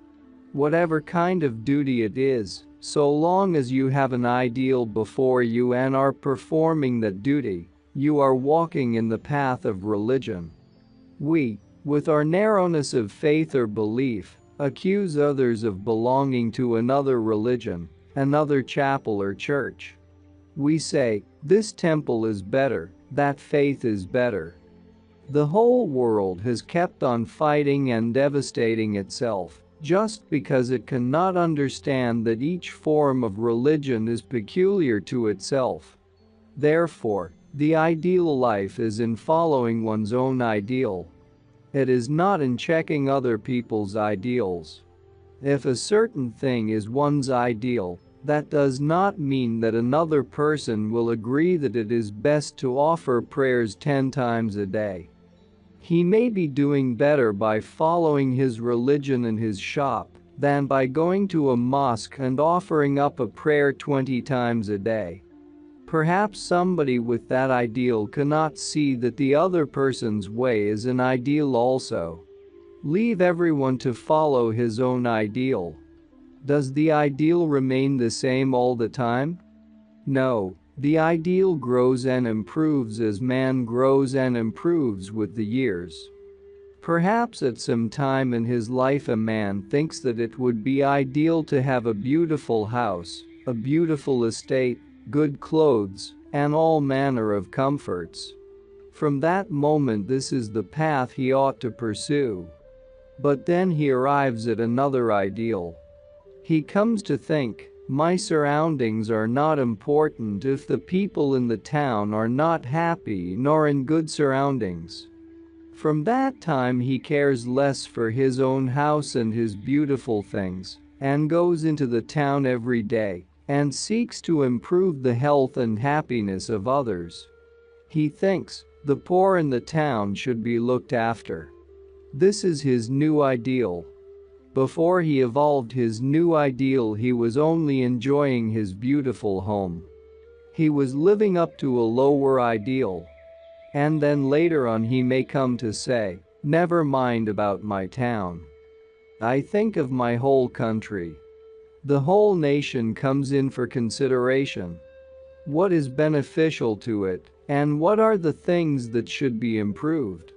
Whatever kind of duty it is, so long as you have an ideal before you and are performing that duty, you are walking in the path of religion. We, with our narrowness of faith or belief, accuse others of belonging to another religion, another chapel or church. We say, this temple is better, that faith is better. The whole world has kept on fighting and devastating itself, just because it cannot understand that each form of religion is peculiar to itself. Therefore, the ideal life is in following one's own ideal. It is not in checking other people's ideals. If a certain thing is one's ideal, that does not mean that another person will agree that it is best to offer prayers 10 times a day. He may be doing better by following his religion in his shop than by going to a mosque and offering up a prayer 20 times a day. Perhaps somebody with that ideal cannot see that the other person's way is an ideal also. Leave everyone to follow his own ideal. Does the ideal remain the same all the time? No, the ideal grows and improves as man grows and improves with the years. Perhaps at some time in his life a man thinks that it would be ideal to have a beautiful house, a beautiful estate, good clothes, and all manner of comforts. From that moment this is the path he ought to pursue. But then he arrives at another ideal. He comes to think, my surroundings are not important if the people in the town are not happy nor in good surroundings. From that time he cares less for his own house and his beautiful things, and goes into the town every day, and seeks to improve the health and happiness of others. He thinks, the poor in the town should be looked after. This is his new ideal. Before he evolved his new ideal he was only enjoying his beautiful home. He was living up to a lower ideal. And then later on he may come to say, never mind about my town. I think of my whole country. The whole nation comes in for consideration. What is beneficial to it, and what are the things that should be improved?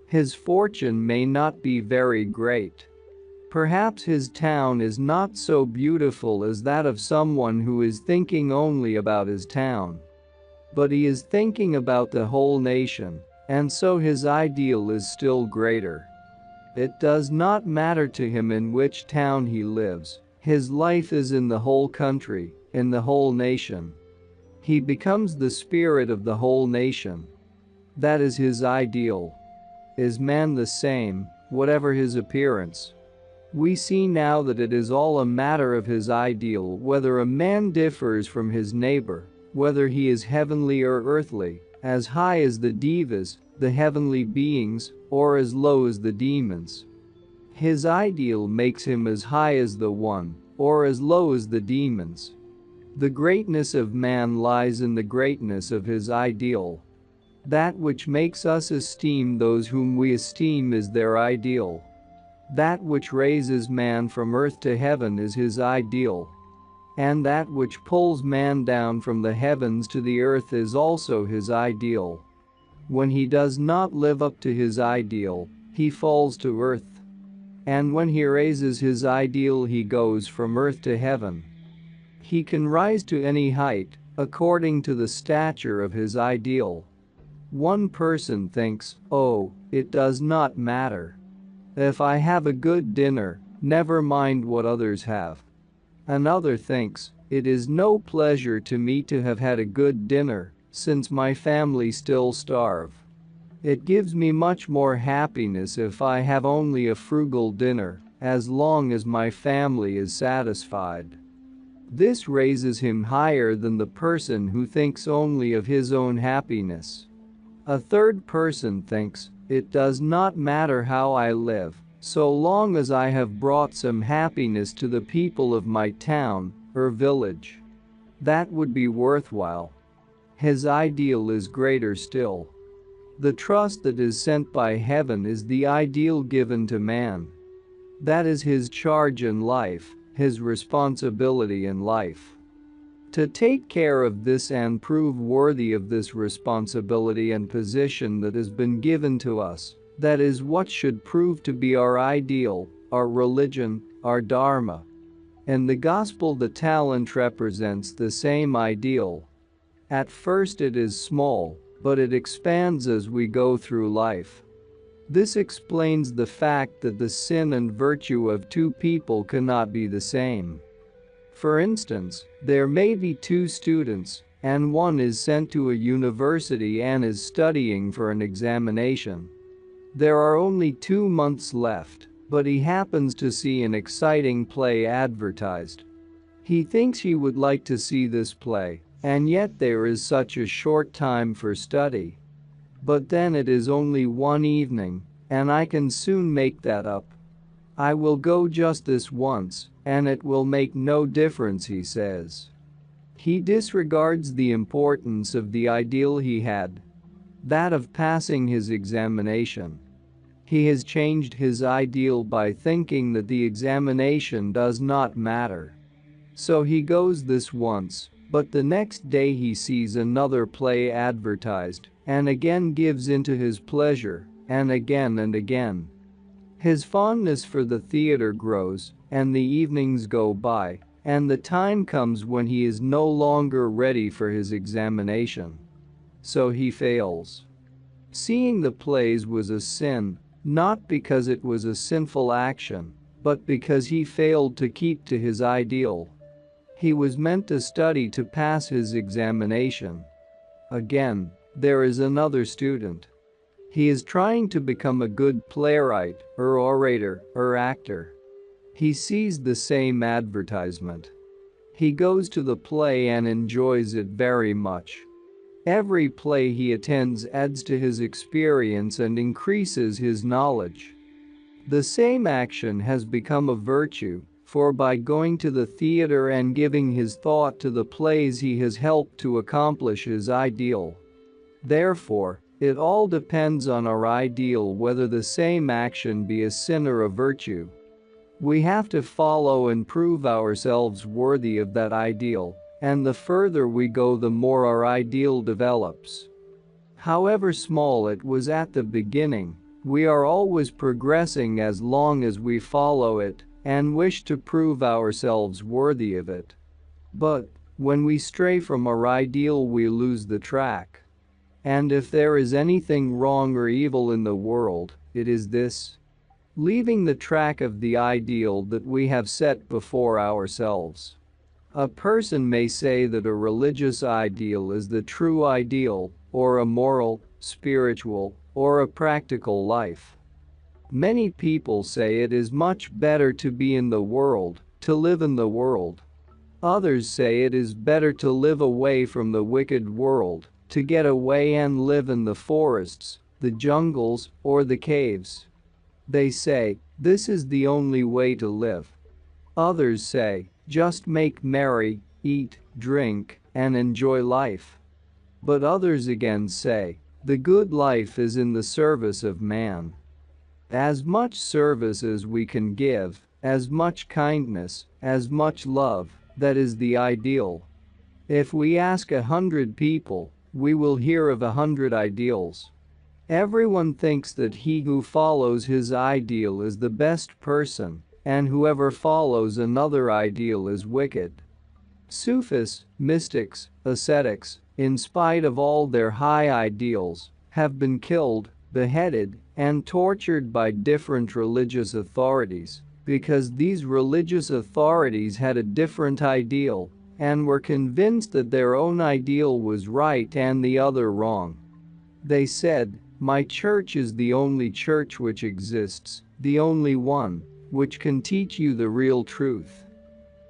His fortune may not be very great. Perhaps his town is not so beautiful as that of someone who is thinking only about his town. But he is thinking about the whole nation, and so his ideal is still greater. It does not matter to him in which town he lives. His life is in the whole country, in the whole nation. He becomes the spirit of the whole nation. That is his ideal. Is man the same, whatever his appearance? We see now that it is all a matter of his ideal whether a man differs from his neighbor, whether he is heavenly or earthly, as high as the devas, the heavenly beings, or as low as the demons. His ideal makes him as high as the one, or as low as the demons. The greatness of man lies in the greatness of his ideal. That which makes us esteem those whom we esteem is their ideal. That which raises man from earth to heaven is his ideal. And that which pulls man down from the heavens to the earth is also his ideal. When he does not live up to his ideal, he falls to earth. And when he raises his ideal he goes from earth to heaven. He can rise to any height, according to the stature of his ideal. One person thinks, oh, it does not matter. If I have a good dinner, never mind what others have. Another thinks, it is no pleasure to me to have had a good dinner, since my family still starve. It gives me much more happiness if I have only a frugal dinner, as long as my family is satisfied. This raises him higher than the person who thinks only of his own happiness. A third person thinks, it does not matter how I live, so long as I have brought some happiness to the people of my town or village. That would be worthwhile. His ideal is greater still. The trust that is sent by heaven is the ideal given to man. That is his charge in life, his responsibility in life. To take care of this and prove worthy of this responsibility and position that has been given to us, that is what should prove to be our ideal, our religion, our dharma. In the gospel, the talent represents the same ideal. At first it is small, but it expands as we go through life. This explains the fact that the sin and virtue of two people cannot be the same. For instance, there may be two students, and one is sent to a university and is studying for an examination. There are only 2 months left, but he happens to see an exciting play advertised. He thinks he would like to see this play, and yet there is such a short time for study. But then it is only one evening, and I can soon make that up. I will go just this once, and it will make no difference, he says. He disregards the importance of the ideal he had, that of passing his examination. He has changed his ideal by thinking that the examination does not matter. So he goes this once, but the next day he sees another play advertised, and again gives into his pleasure, and again and again. His fondness for the theater grows, and the evenings go by, and the time comes when he is no longer ready for his examination. So he fails. Seeing the plays was a sin, not because it was a sinful action, but because he failed to keep to his ideal. He was meant to study to pass his examination. Again, there is another student. He is trying to become a good playwright, or orator, or actor. He sees the same advertisement. He goes to the play and enjoys it very much. Every play he attends adds to his experience and increases his knowledge. The same action has become a virtue, for by going to the theater and giving his thought to the plays he has helped to accomplish his ideal. Therefore, it all depends on our ideal whether the same action be a sin or a virtue. We have to follow and prove ourselves worthy of that ideal, and the further we go the more our ideal develops. However small it was at the beginning, we are always progressing as long as we follow it and wish to prove ourselves worthy of it. But when we stray from our ideal, we lose the track. And if there is anything wrong or evil in the world, it is this: leaving the track of the ideal that we have set before ourselves. A person may say that a religious ideal is the true ideal, or a moral, spiritual, or a practical life. Many people say it is much better to be in the world, to live in the world. Others say it is better to live away from the wicked world, to get away and live in the forests, the jungles, or the caves. They say, this is the only way to live. Others say, just make merry, eat, drink, and enjoy life. But others again say, the good life is in the service of man. As much service as we can give, as much kindness, as much love, that is the ideal. If we ask 100 people, we will hear of 100 ideals. Everyone thinks that he who follows his ideal is the best person, and whoever follows another ideal is wicked. Sufis, mystics, ascetics, in spite of all their high ideals, have been killed, beheaded, and tortured by different religious authorities, because these religious authorities had a different ideal and were convinced that their own ideal was right and the other wrong. They said, my church is the only church which exists, the only one which can teach you the real truth.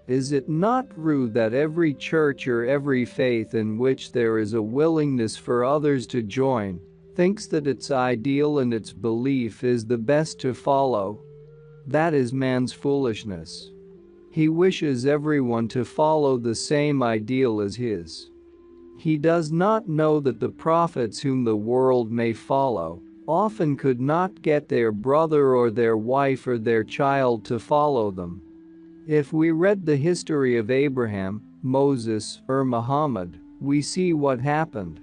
Is it not true that every church or every faith in which there is a willingness for others to join thinks that its ideal and its belief is the best to follow? That is man's foolishness. He wishes everyone to follow the same ideal as his. He does not know that the prophets whom the world may follow often could not get their brother or their wife or their child to follow them. If we read the history of Abraham, Moses, or Muhammad, we see what happened.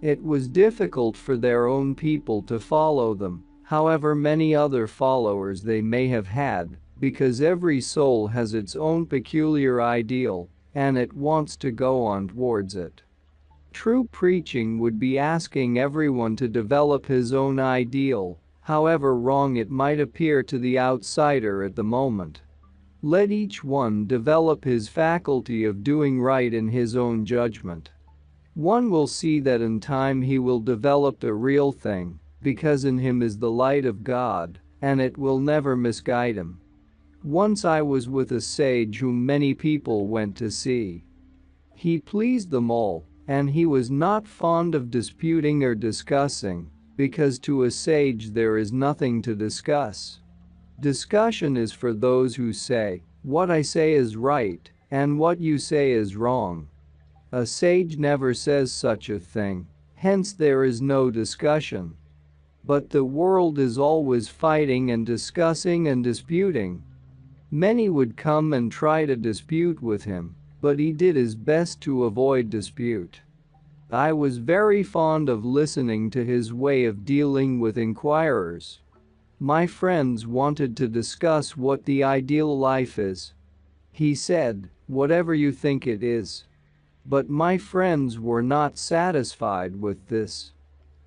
It was difficult for their own people to follow them, however many other followers they may have had, because every soul has its own peculiar ideal, and it wants to go on towards it. True preaching would be asking everyone to develop his own ideal, however wrong it might appear to the outsider at the moment. Let each one develop his faculty of doing right in his own judgment. One will see that in time he will develop the real thing, because in him is the light of God, and it will never misguide him. Once I was with a sage whom many people went to see. He pleased them all, and he was not fond of disputing or discussing, because to a sage there is nothing to discuss. Discussion is for those who say, "What I say is right, and what you say is wrong." A sage never says such a thing, hence there is no discussion. But the world is always fighting and discussing and disputing. Many would come and try to dispute with him, but he did his best to avoid dispute. I was very fond of listening to his way of dealing with inquirers. My friends wanted to discuss what the ideal life is. He said, "Whatever you think it is." But my friends were not satisfied with this.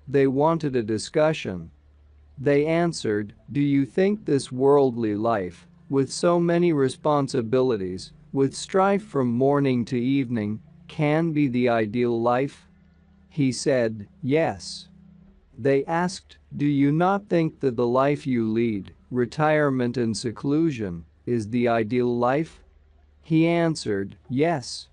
They wanted a discussion. They answered, "Do you think this worldly life, with so many responsibilities, with strife from morning to evening, can be the ideal life?" He said, "Yes." They asked, "Do you not think that the life you lead, retirement and seclusion, is the ideal life?" He answered, "Yes."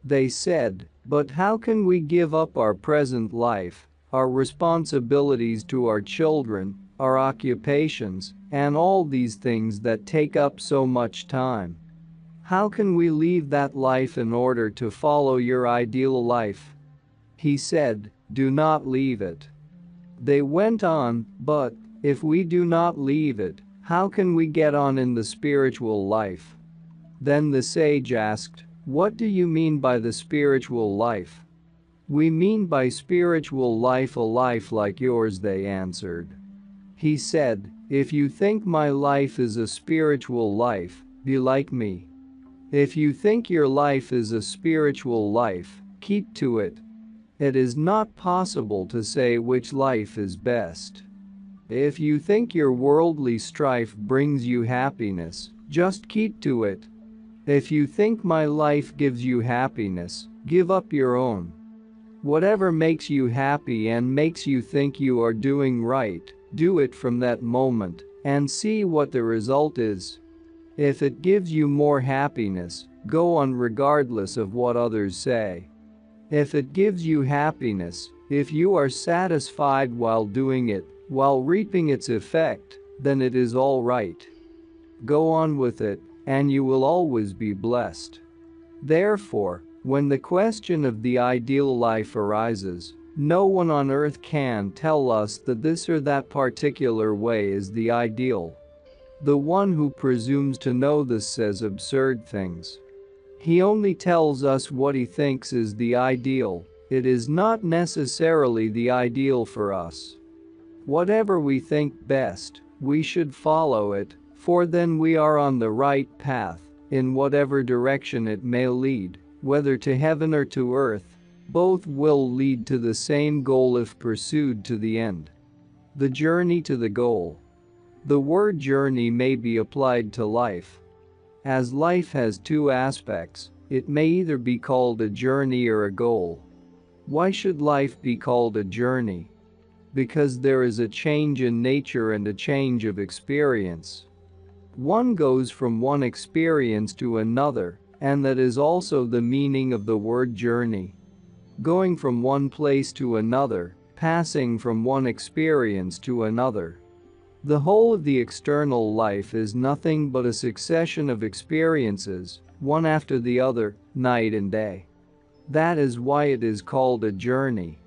They said, "But how can we give up our present life, our responsibilities to our children, our occupations, and all these things that take up so much time? How can we leave that life in order to follow your ideal life?" He said, "Do not leave it." They went on, "But if we do not leave it, how can we get on in the spiritual life?" Then the sage asked, "What do you mean by the spiritual life?" "We mean by spiritual life a life like yours," they answered. He said, "If you think my life is a spiritual life, be like me. If you think your life is a spiritual life, keep to it. It is not possible to say which life is best. If you think your worldly strife brings you happiness, just keep to it. If you think my life gives you happiness, give up your own. Whatever makes you happy and makes you think you are doing right, do it from that moment, and see what the result is. If it gives you more happiness, go on regardless of what others say. If it gives you happiness, if you are satisfied while doing it, while reaping its effect, then it is all right. Go on with it, and you will always be blessed." Therefore, when the question of the ideal life arises, no one on earth can tell us that this or that particular way is the ideal. The one who presumes to know this says absurd things. He only tells us what he thinks is the ideal. It is not necessarily the ideal for us. Whatever we think best, we should follow it, for then we are on the right path, in whatever direction it may lead, whether to heaven or to earth. Both will lead to the same goal if pursued to the end. The journey to the goal. The word journey may be applied to life. As life has two aspects, it may either be called a journey or a goal. Why should life be called a journey? Because there is a change in nature and a change of experience. One goes from one experience to another, and that is also the meaning of the word journey. Going from one place to another, passing from one experience to another. The whole of the external life is nothing but a succession of experiences, one after the other, night and day. That is why it is called a journey.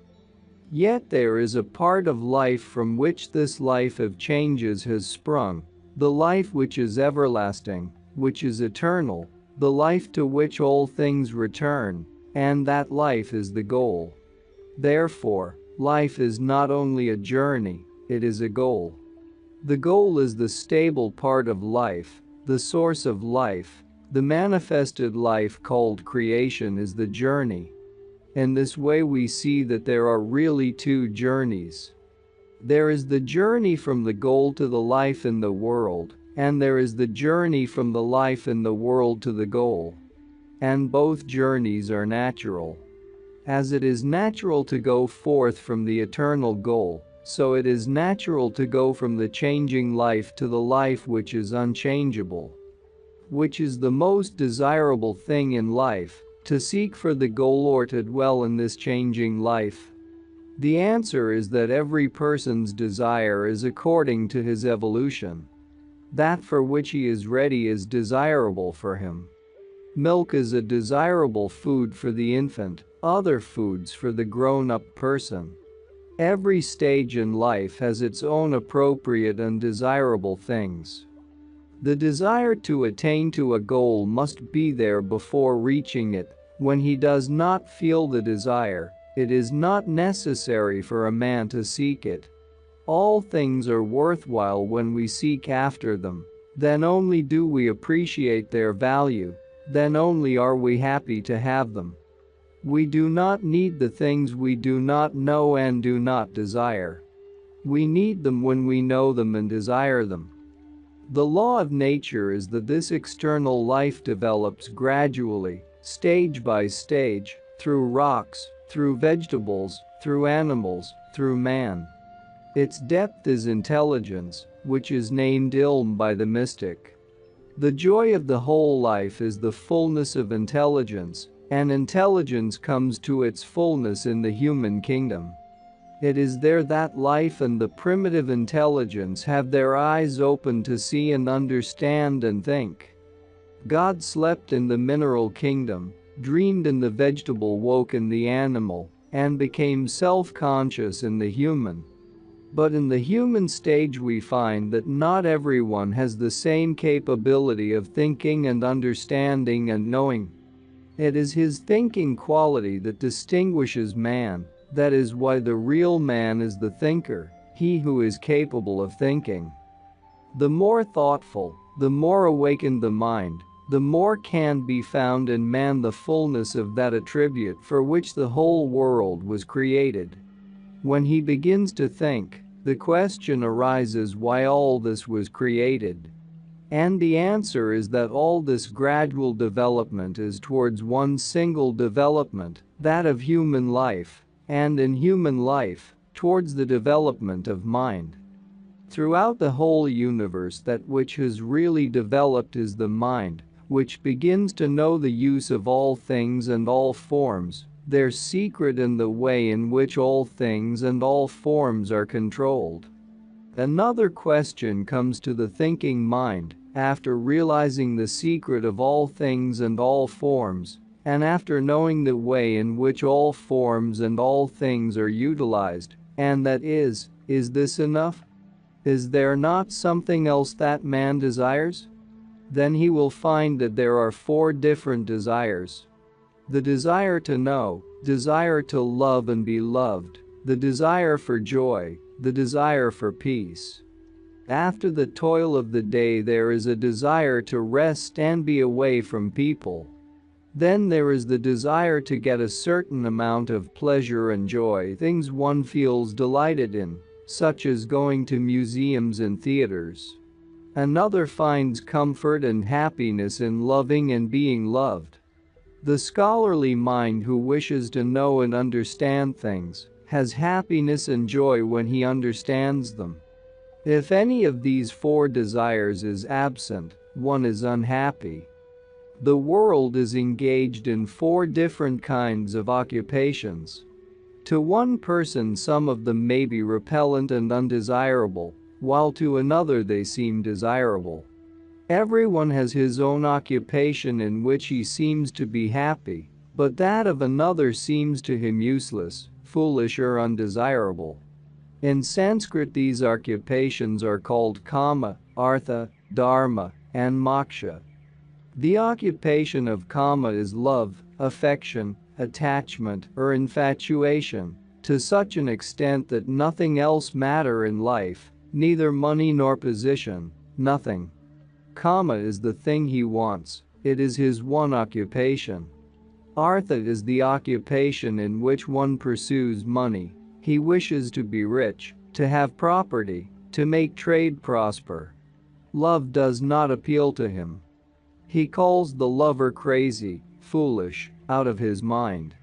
Yet there is a part of life from which this life of changes has sprung, the life which is everlasting, which is eternal, the life to which all things return, and that life is the goal. Therefore, life is not only a journey, it is a goal. The goal is the stable part of life, the source of life, the manifested life called creation is the journey. In this way we see that there are really two journeys. There is the journey from the goal to the life in the world, and there is the journey from the life in the world to the goal. And both journeys are natural. As it is natural to go forth from the eternal goal, so it is natural to go from the changing life to the life which is unchangeable. Which is the most desirable thing in life, to seek for the goal or to dwell in this changing life? The answer is that every person's desire is according to his evolution. That for which he is ready is desirable for him. Milk is a desirable food for the infant, other foods for the grown-up person. Every stage in life has its own appropriate and desirable things. The desire to attain to a goal must be there before reaching it. When he does not feel the desire, it is not necessary for a man to seek it. All things are worthwhile when we seek after them. Then only do we appreciate their value. Then only are we happy to have them. We do not need the things we do not know and do not desire. We need them when we know them and desire them. The law of nature is that this external life develops gradually, stage by stage, through rocks, through vegetables, through animals, through man. Its depth is intelligence, which is named ilm by the mystic. The joy of the whole life is the fullness of intelligence, and intelligence comes to its fullness in the human kingdom. It is there that life and the primitive intelligence have their eyes open to see and understand and think. God slept in the mineral kingdom, dreamed in the vegetable, woke in the animal, and became self-conscious in the human. But in the human stage we find that not everyone has the same capability of thinking and understanding and knowing. It is his thinking quality that distinguishes man. That is why the real man is the thinker, he who is capable of thinking. The more thoughtful, the more awakened the mind, the more can be found in man the fullness of that attribute for which the whole world was created. When he begins to think, the question arises why all this was created. And the answer is that all this gradual development is towards one single development, that of human life, and in human life, towards the development of mind. Throughout the whole universe, that which has really developed is the mind, which begins to know the use of all things and all forms, their secret and the way in which all things and all forms are controlled. Another question comes to the thinking mind, after realizing the secret of all things and all forms, and after knowing the way in which all forms and all things are utilized, and that is this enough? Is there not something else that man desires? Then he will find that there are four different desires. The desire to know, desire to love and be loved, the desire for joy, the desire for peace. After the toil of the day there is a desire to rest and be away from people. Then there is the desire to get a certain amount of pleasure and joy, things one feels delighted in, such as going to museums and theaters. Another finds comfort and happiness in loving and being loved. The scholarly mind who wishes to know and understand things has happiness and joy when he understands them. If any of these four desires is absent, one is unhappy. The world is engaged in four different kinds of occupations. To one person some of them may be repellent and undesirable, while to another they seem desirable. Everyone has his own occupation in which he seems to be happy, but that of another seems to him useless, foolish or undesirable. In Sanskrit these occupations are called kama, artha, dharma, and moksha. The occupation of kama is love, affection, attachment, or infatuation, to such an extent that nothing else matters in life, neither money nor position, nothing. Kama is the thing he wants, it is his one occupation. Artha is the occupation in which one pursues money. He wishes to be rich, to have property, to make trade prosper. Love does not appeal to him. He calls the lover crazy, foolish, out of his mind.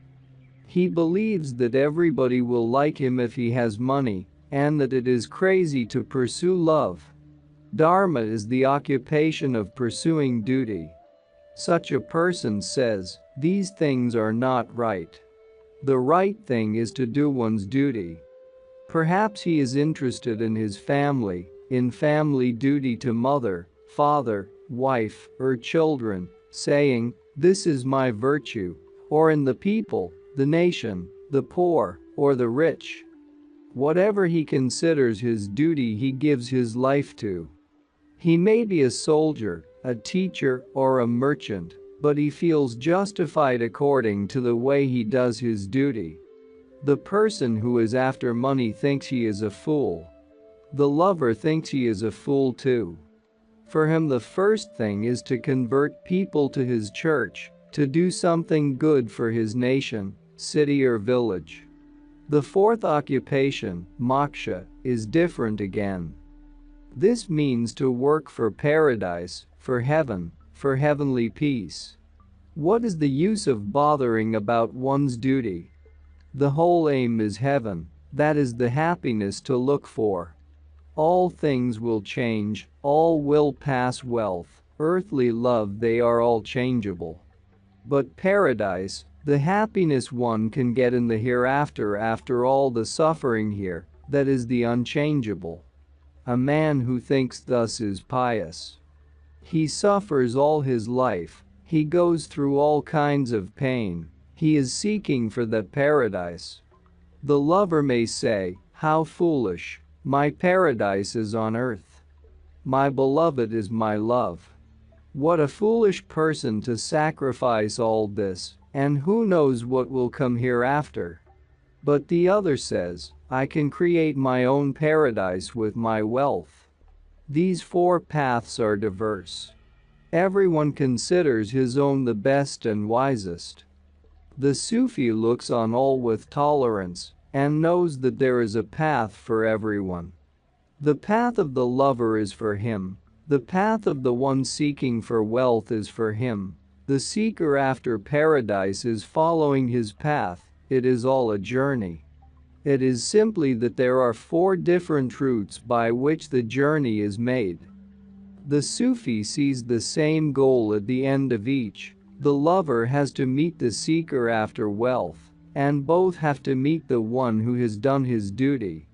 He believes that everybody will like him if he has money, and that it is crazy to pursue love. Dharma is the occupation of pursuing duty. Such a person says, these things are not right. The right thing is to do one's duty. Perhaps he is interested in his family, in family duty to mother, father, wife, or children, saying, this is my virtue, or in the people, the nation, the poor, or the rich. Whatever he considers his duty he gives his life to. He may be a soldier, a teacher, or a merchant, but he feels justified according to the way he does his duty. The person who is after money thinks he is a fool. The lover thinks he is a fool too. For him the first thing is to convert people to his church, to do something good for his nation, city or village. The fourth occupation, moksha, is different again. This means to work for paradise, for heaven, for heavenly peace. What is the use of bothering about one's duty? The whole aim is heaven, that is the happiness to look for. All things will change, all will pass, wealth, earthly love, they are all changeable. But paradise, the happiness one can get in the hereafter after all the suffering here, that is the unchangeable. A man who thinks thus is pious. He suffers all his life, he goes through all kinds of pain, he is seeking for that paradise. The lover may say, how foolish, my paradise is on earth. My beloved is my love. What a foolish person to sacrifice all this, and who knows what will come hereafter. But the other says, I can create my own paradise with my wealth. These four paths are diverse. Everyone considers his own the best and wisest. The Sufi looks on all with tolerance and knows that there is a path for everyone. The path of the lover is for him. The path of the one seeking for wealth is for him. The seeker after paradise is following his path. It is all a journey. It is simply that there are four different routes by which the journey is made. The Sufi sees the same goal at the end of each. The lover has to meet the seeker after wealth, and both have to meet the one who has done his duty.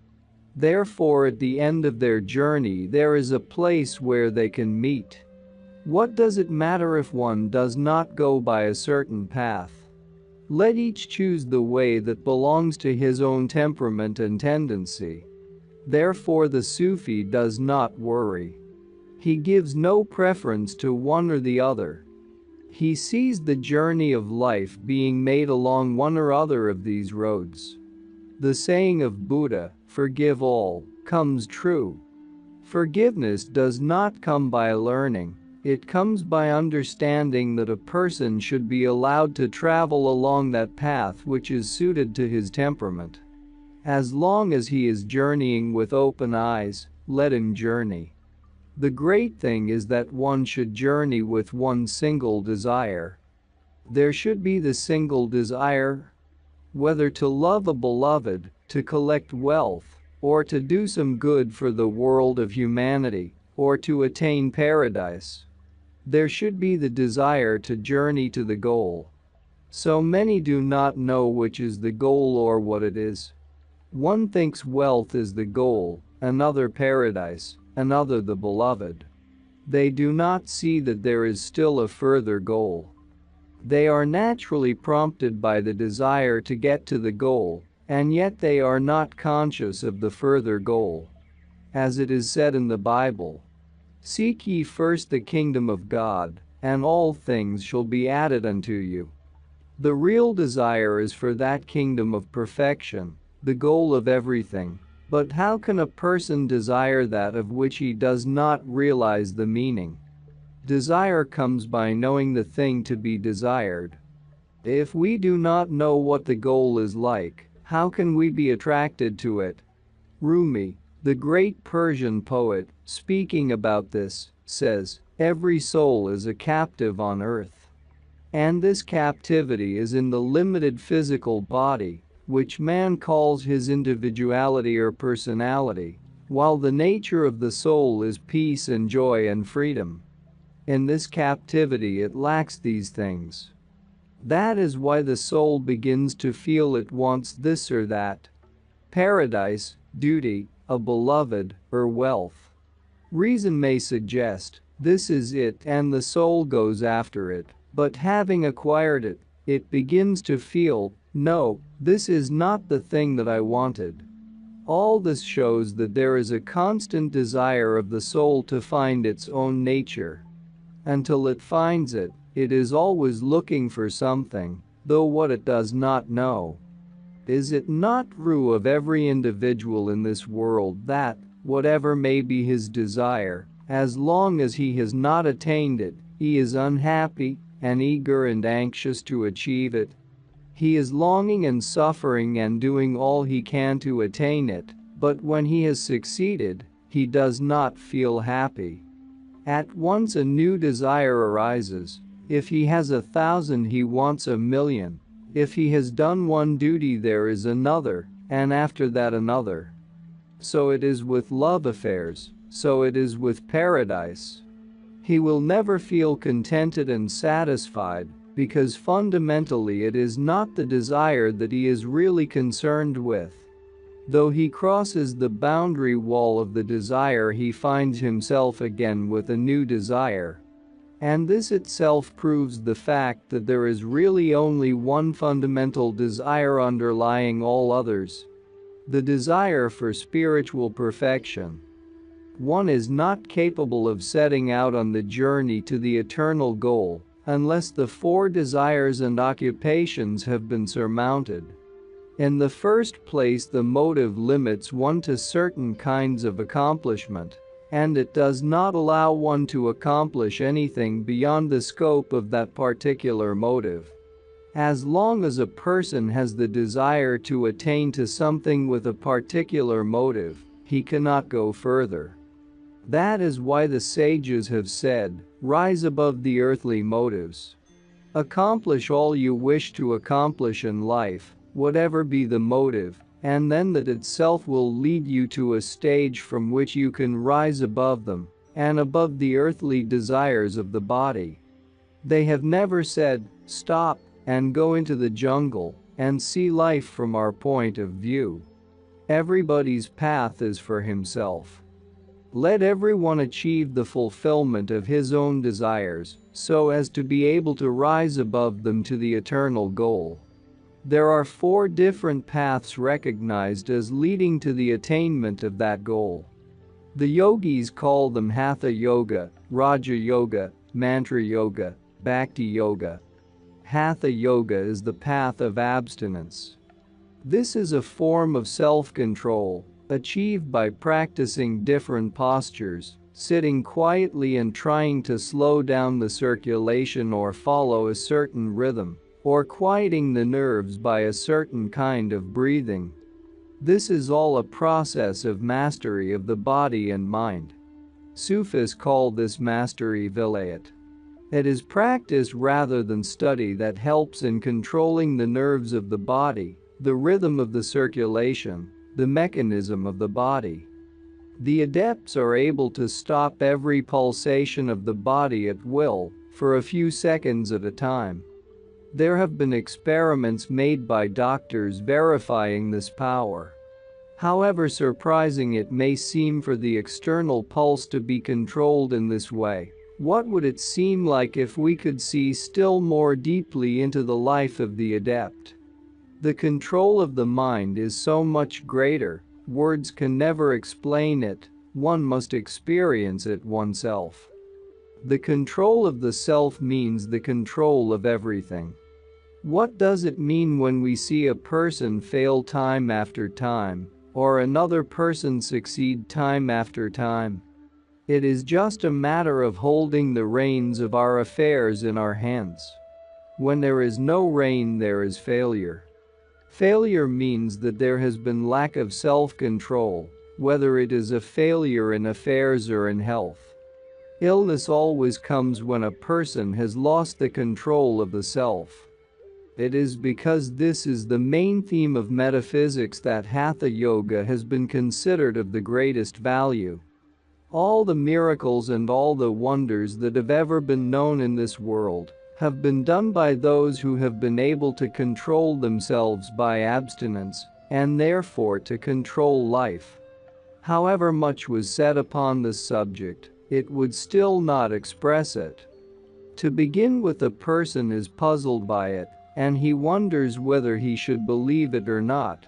Therefore, at the end of their journey there is a place where they can meet. What does it matter if one does not go by a certain path? Let each choose the way that belongs to his own temperament and tendency. Therefore the Sufi does not worry. He gives no preference to one or the other. He sees the journey of life being made along one or other of these roads. The saying of Buddha, forgive all, comes true. Forgiveness does not come by learning, it comes by understanding that a person should be allowed to travel along that path which is suited to his temperament. As long as he is journeying with open eyes, let him journey. The great thing is that one should journey with one single desire. There should be the single desire, whether to love a beloved, to collect wealth, or to do some good for the world of humanity, or to attain paradise. There should be the desire to journey to the goal. So many do not know which is the goal or what it is. One thinks wealth is the goal, another paradise, another the beloved. They do not see that there is still a further goal. They are naturally prompted by the desire to get to the goal, and yet they are not conscious of the further goal. As it is said in the Bible, "Seek ye first the kingdom of God, and all things shall be added unto you." The real desire is for that kingdom of perfection, the goal of everything. But how can a person desire that of which he does not realize the meaning? Desire comes by knowing the thing to be desired. If we do not know what the goal is like, how can we be attracted to it? Rumi, the great Persian poet, speaking about this, says, "Every soul is a captive on earth. And this captivity is in the limited physical body, which man calls his individuality or personality, while the nature of the soul is peace and joy and freedom. In this captivity it lacks these things. That is why the soul begins to feel it wants this or that: paradise, duty, a beloved, or wealth. Reason may suggest this is it and the soul goes after it, but having acquired it, it begins to feel, no, this is not the thing that I wanted." All this shows that there is a constant desire of the soul to find its own nature. Until it finds it, it is always looking for something, though what it does not know. Is it not true of every individual in this world that, whatever may be his desire, as long as he has not attained it, he is unhappy and eager and anxious to achieve it? He is longing and suffering and doing all he can to attain it, but when he has succeeded, he does not feel happy. At once a new desire arises. If he has 1,000, he wants 1,000,000. If he has done one duty, there is another, and after that another. So it is with love affairs, so it is with paradise. He will never feel contented and satisfied, because fundamentally it is not the desire that he is really concerned with. Though he crosses the boundary wall of the desire, he finds himself again with a new desire. And this itself proves the fact that there is really only one fundamental desire underlying all others: the desire for spiritual perfection. One is not capable of setting out on the journey to the eternal goal unless the four desires and occupations have been surmounted. In the first place, the motive limits one to certain kinds of accomplishment, and it does not allow one to accomplish anything beyond the scope of that particular motive. As long as a person has the desire to attain to something with a particular motive, he cannot go further. That is why the sages have said, "Rise above the earthly motives. Accomplish all you wish to accomplish in life, whatever be the motive, and then that itself will lead you to a stage from which you can rise above them, and above the earthly desires of the body." They have never said, "Stop and go into the jungle and see life from our point of view." Everybody's path is for himself. Let everyone achieve the fulfillment of his own desires, so as to be able to rise above them to the eternal goal. There are four different paths recognized as leading to the attainment of that goal. The yogis call them Hatha Yoga, Raja Yoga, Mantra Yoga, Bhakti Yoga. Hatha Yoga is the path of abstinence. This is a form of self-control, achieved by practicing different postures, sitting quietly and trying to slow down the circulation or follow a certain rhythm, or quieting the nerves by a certain kind of breathing. This is all a process of mastery of the body and mind. Sufis call this mastery vilayat. It is practice rather than study that helps in controlling the nerves of the body, the rhythm of the circulation, the mechanism of the body. The adepts are able to stop every pulsation of the body at will, for a few seconds at a time. There have been experiments made by doctors verifying this power. However surprising it may seem for the external pulse to be controlled in this way, What would it seem like if we could see still more deeply into the life of the adept? The control of the mind is so much greater, words can never explain it, one must experience it oneself. The control of the self means the control of everything. What does it mean when we see a person fail time after time, or another person succeed time after time? It is just a matter of holding the reins of our affairs in our hands. When there is no rein, there is failure. Failure means that there has been lack of self-control, whether it is a failure in affairs or in health. Illness always comes when a person has lost the control of the self. It is because this is the main theme of metaphysics that Hatha Yoga has been considered of the greatest value. All the miracles and all the wonders that have ever been known in this world have been done by those who have been able to control themselves by abstinence, and therefore to control life. However much was said upon this subject, it would still not express it. To begin with, a person is puzzled by it, and he wonders whether he should believe it or not.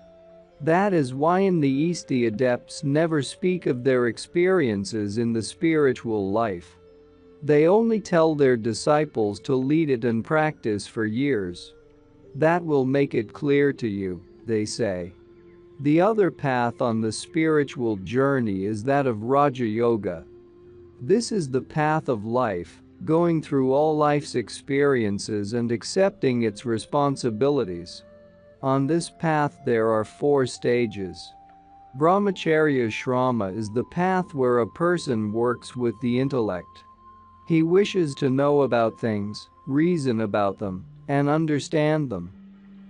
That is why in the East the adepts never speak of their experiences in the spiritual life. They only tell their disciples to lead it and practice for years. That will make it clear to you, they say. The other path on the spiritual journey is that of Raja Yoga. This is the path of life, going through all life's experiences and accepting its responsibilities. On this path there are 4 stages. Brahmacharya Shrama is the path where a person works with the intellect. He wishes to know about things, reason about them, and understand them.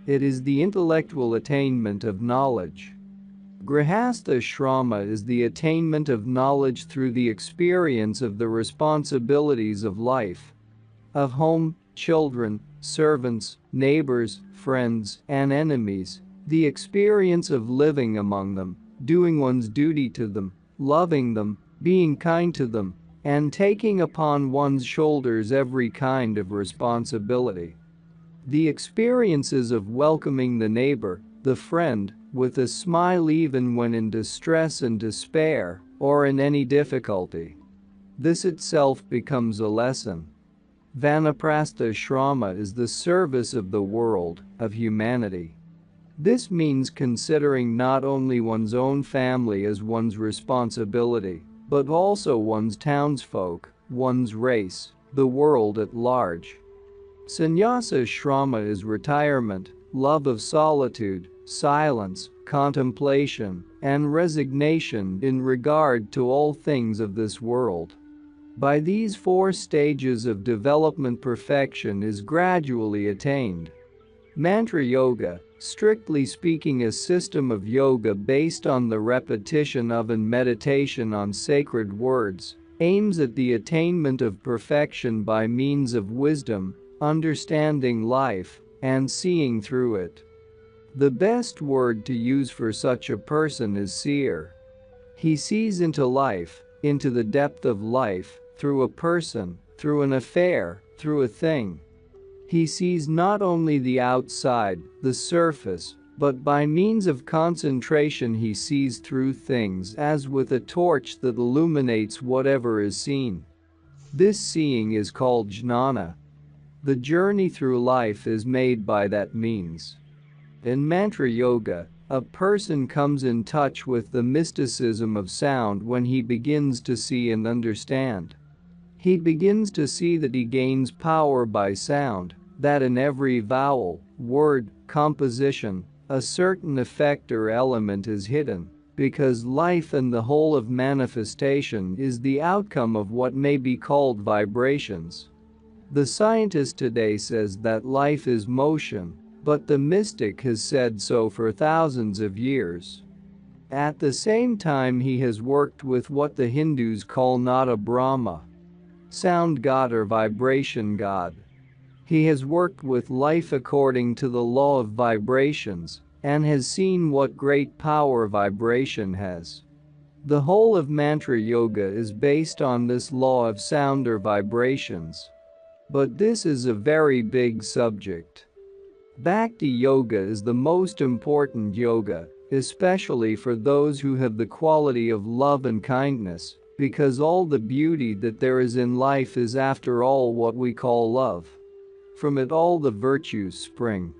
It is the intellectual attainment of knowledge. Grihastha Shrama is the attainment of knowledge through the experience of the responsibilities of life, of home, children, servants, neighbors, friends, and enemies, the experience of living among them, doing one's duty to them, loving them, being kind to them, and taking upon one's shoulders every kind of responsibility. The experiences of welcoming the neighbor, the friend, with a smile even when in distress and despair, or in any difficulty. This itself becomes a lesson. Vanaprastha Shrama is the service of the world, of humanity. This means considering not only one's own family as one's responsibility, but also one's townsfolk, one's race, the world at large. Sannyasa Shrama is retirement, love of solitude, silence, contemplation, and resignation in regard to all things of this world. By these 4 stages of development, perfection is gradually attained. Mantra Yoga, strictly speaking a system of yoga based on the repetition of and meditation on sacred words, aims at the attainment of perfection by means of wisdom, understanding life, and seeing through it. The best word to use for such a person is seer. He sees into life, into the depth of life, through a person, through an affair, through a thing. He sees not only the outside, the surface, but by means of concentration he sees through things as with a torch that illuminates whatever is seen. This seeing is called jnana. The journey through life is made by that means. In mantra yoga, a person comes in touch with the mysticism of sound when he begins to see and understand. He begins to see that he gains power by sound, that in every vowel, word, composition, a certain effect or element is hidden, because life and the whole of manifestation is the outcome of what may be called vibrations. The scientist today says that life is motion, but the mystic has said so for thousands of years. At the same time, he has worked with what the Hindus call Nada Brahma, sound god or vibration god. He has worked with life according to the law of vibrations and has seen what great power vibration has. The whole of mantra yoga is based on this law of sound or vibrations. But this is a very big subject. Bhakti yoga is the most important yoga, especially for those who have the quality of love and kindness, because all the beauty that there is in life is after all what we call love. From it all the virtues spring.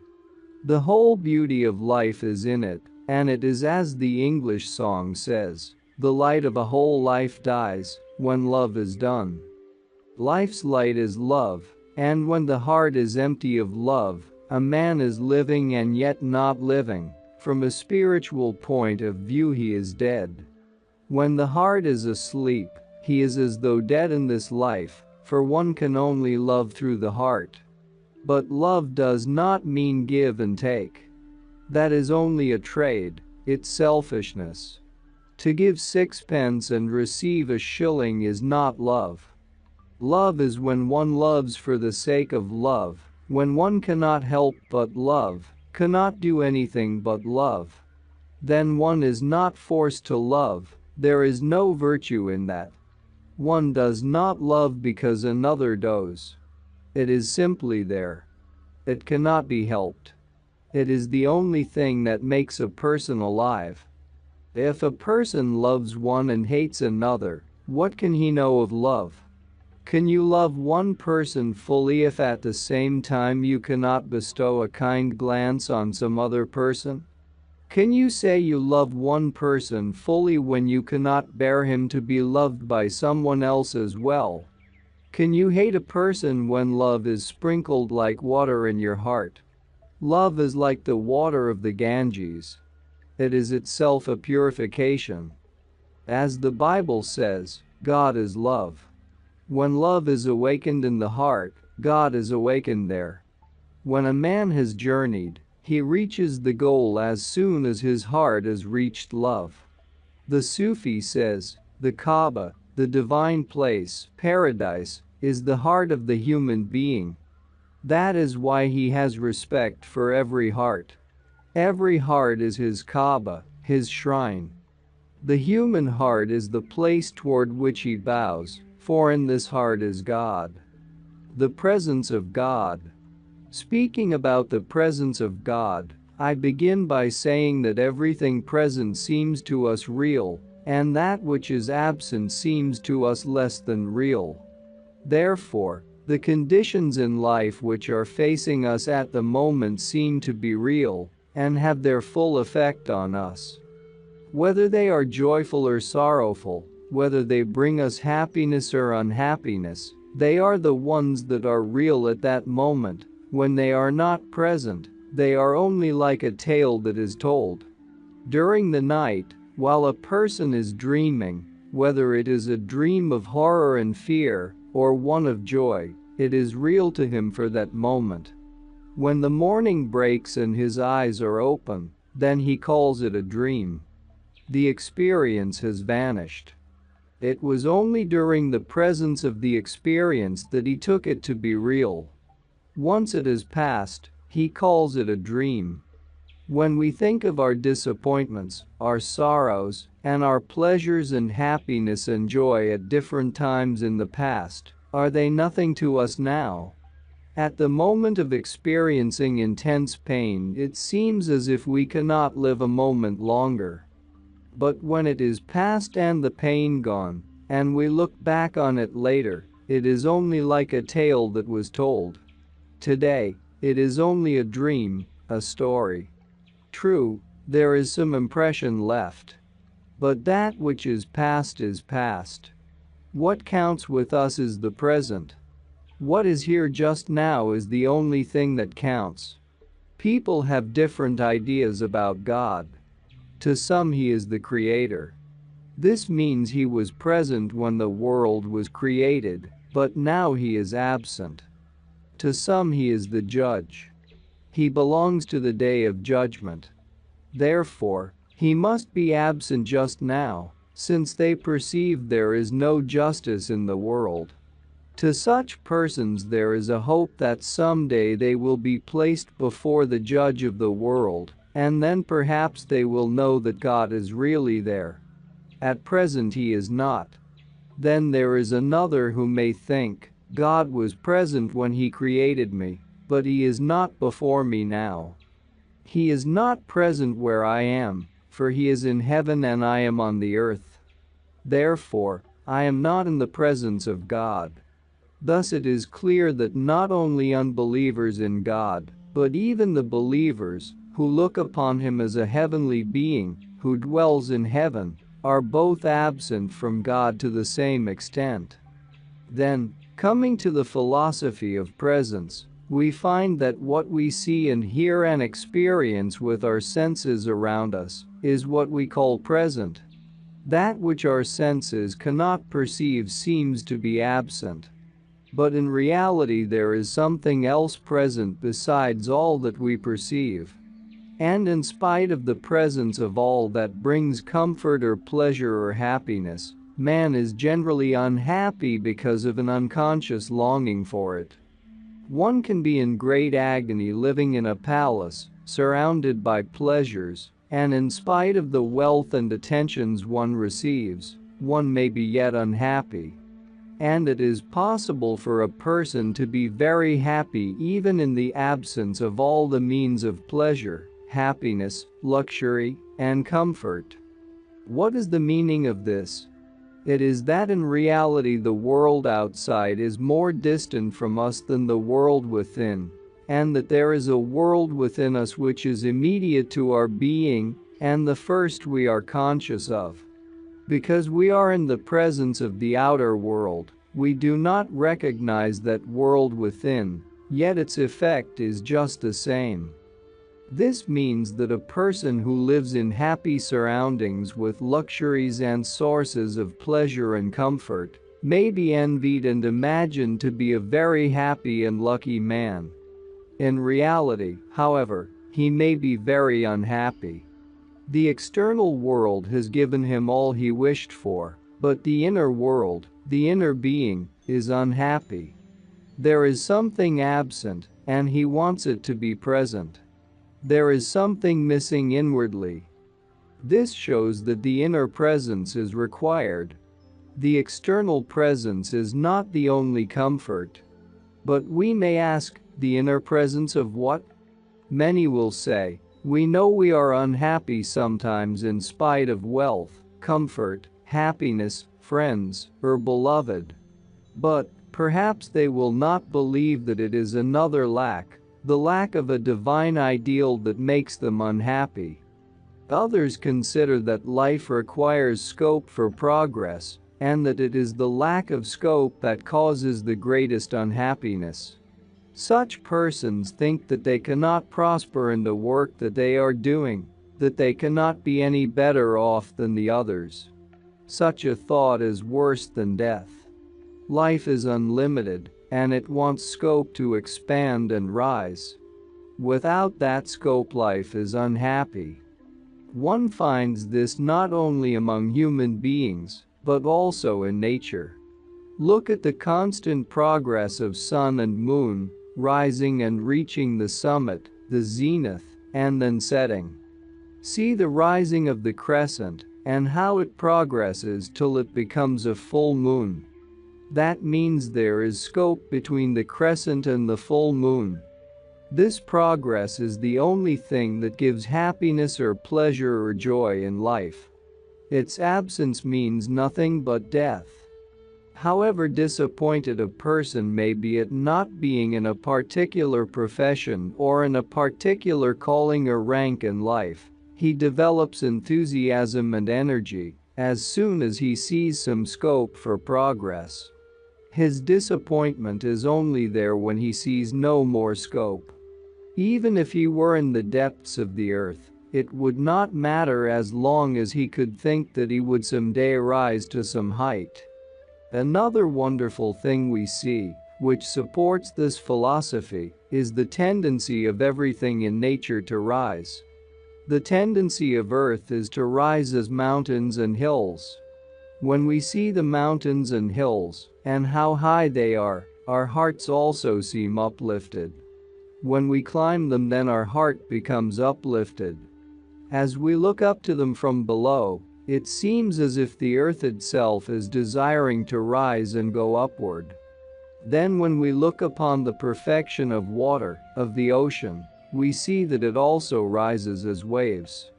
The whole beauty of life is in it, and it is as the English song says, the light of a whole life dies when love is done. Life's light is love, and when the heart is empty of love, a man is living and yet not living. From a spiritual point of view, he is dead. When the heart is asleep, he is as though dead in this life, for one can only love through the heart. But love does not mean give and take. That is only a trade, it's selfishness. To give sixpence and receive a shilling is not love. Love is when one loves for the sake of love, when one cannot help but love, cannot do anything but love. Then one is not forced to love, there is no virtue in that. One does not love because another does. It is simply there. It cannot be helped. It is the only thing that makes a person alive. If a person loves one and hates another, what can he know of love? Can you love one person fully if at the same time you cannot bestow a kind glance on some other person? Can you say you love one person fully when you cannot bear him to be loved by someone else as well? Can you hate a person when love is sprinkled like water in your heart? Love is like the water of the Ganges. It is itself a purification. As the Bible says, God is love. When love is awakened in the heart, God is awakened there. When a man has journeyed, he reaches the goal as soon as his heart has reached love. The Sufi says, the Kaaba, the divine place, paradise, is the heart of the human being. That is why he has respect for every heart. Every heart is his Kaaba, his shrine. The human heart is the place toward which he bows, for in this heart is God. The presence of God. Speaking about the presence of God, I begin by saying that everything present seems to us real, and that which is absent seems to us less than real. Therefore, the conditions in life which are facing us at the moment seem to be real, and have their full effect on us. Whether they are joyful or sorrowful, whether they bring us happiness or unhappiness, they are the ones that are real at that moment. When they are not present, they are only like a tale that is told. During the night, while a person is dreaming, whether it is a dream of horror and fear, or one of joy, it is real to him for that moment. When the morning breaks and his eyes are open, then he calls it a dream. The experience has vanished. It was only during the presence of the experience that he took it to be real. Once it has passed, he calls it a dream. When we think of our disappointments, our sorrows, and our pleasures and happiness and joy at different times in the past, are they nothing to us now? At the moment of experiencing intense pain, it seems as if we cannot live a moment longer. But when it is past and the pain gone, and we look back on it later, it is only like a tale that was told. Today, it is only a dream, a story. True, there is some impression left. But that which is past is past. What counts with us is the present. What is here just now is the only thing that counts. People have different ideas about God. To some, he is the creator. This means he was present when the world was created, but now he is absent. To some, he is the judge. He belongs to the day of judgment. Therefore, he must be absent just now, since they perceive there is no justice in the world. To such persons there is a hope that someday they will be placed before the judge of the world, and then perhaps they will know that God is really there. At present he is not. Then there is another who may think, God was present when he created me, but he is not before me now. He is not present where I am, for he is in heaven and I am on the earth. Therefore, I am not in the presence of God. Thus it is clear that not only unbelievers in God, but even the believers, who look upon him as a heavenly being, who dwells in heaven, are both absent from God to the same extent. Then, coming to the philosophy of presence, we find that what we see and hear and experience with our senses around us is what we call present. That which our senses cannot perceive seems to be absent. But in reality there is something else present besides all that we perceive. And in spite of the presence of all that brings comfort or pleasure or happiness, man is generally unhappy because of an unconscious longing for it. One can be in great agony living in a palace, surrounded by pleasures, and in spite of the wealth and attentions one receives, one may be yet unhappy. And it is possible for a person to be very happy even in the absence of all the means of pleasure, happiness, luxury, and comfort. What is the meaning of this? It is that in reality the world outside is more distant from us than the world within, and that there is a world within us which is immediate to our being, and the first we are conscious of. Because we are in the presence of the outer world, we do not recognize that world within, yet its effect is just the same. This means that a person who lives in happy surroundings with luxuries and sources of pleasure and comfort may be envied and imagined to be a very happy and lucky man. In reality, however, he may be very unhappy. The external world has given him all he wished for, but the inner world, the inner being, is unhappy. There is something absent, and he wants it to be present. There is something missing inwardly. This shows that the inner presence is required. The external presence is not the only comfort. But we may ask, the inner presence of what? Many will say, we know we are unhappy sometimes in spite of wealth, comfort, happiness, friends, or beloved. But, perhaps they will not believe that it is another lack, the lack of a divine ideal that makes them unhappy. Others consider that life requires scope for progress, and that it is the lack of scope that causes the greatest unhappiness. Such persons think that they cannot prosper in the work that they are doing, that they cannot be any better off than the others. Such a thought is worse than death. Life is unlimited, and it wants scope to expand and rise. Without that scope, life is unhappy. One finds this not only among human beings, but also in nature. Look at the constant progress of sun and moon, rising and reaching the summit, the zenith, and then setting. See the rising of the crescent, and how it progresses till it becomes a full moon. That means there is scope between the crescent and the full moon. This progress is the only thing that gives happiness or pleasure or joy in life. Its absence means nothing but death. However disappointed a person may be at not being in a particular profession or in a particular calling or rank in life, he develops enthusiasm and energy as soon as he sees some scope for progress. His disappointment is only there when he sees no more scope. Even if he were in the depths of the earth, it would not matter as long as he could think that he would someday rise to some height. Another wonderful thing we see, which supports this philosophy, is the tendency of everything in nature to rise. The tendency of earth is to rise as mountains and hills. When we see the mountains and hills, and how high they are, our hearts also seem uplifted. When we climb them, then our heart becomes uplifted. As we look up to them from below, It seems as if the earth itself is desiring to rise and go upward. Then when we look upon the perfection of water, of the ocean, we see that it also rises as waves.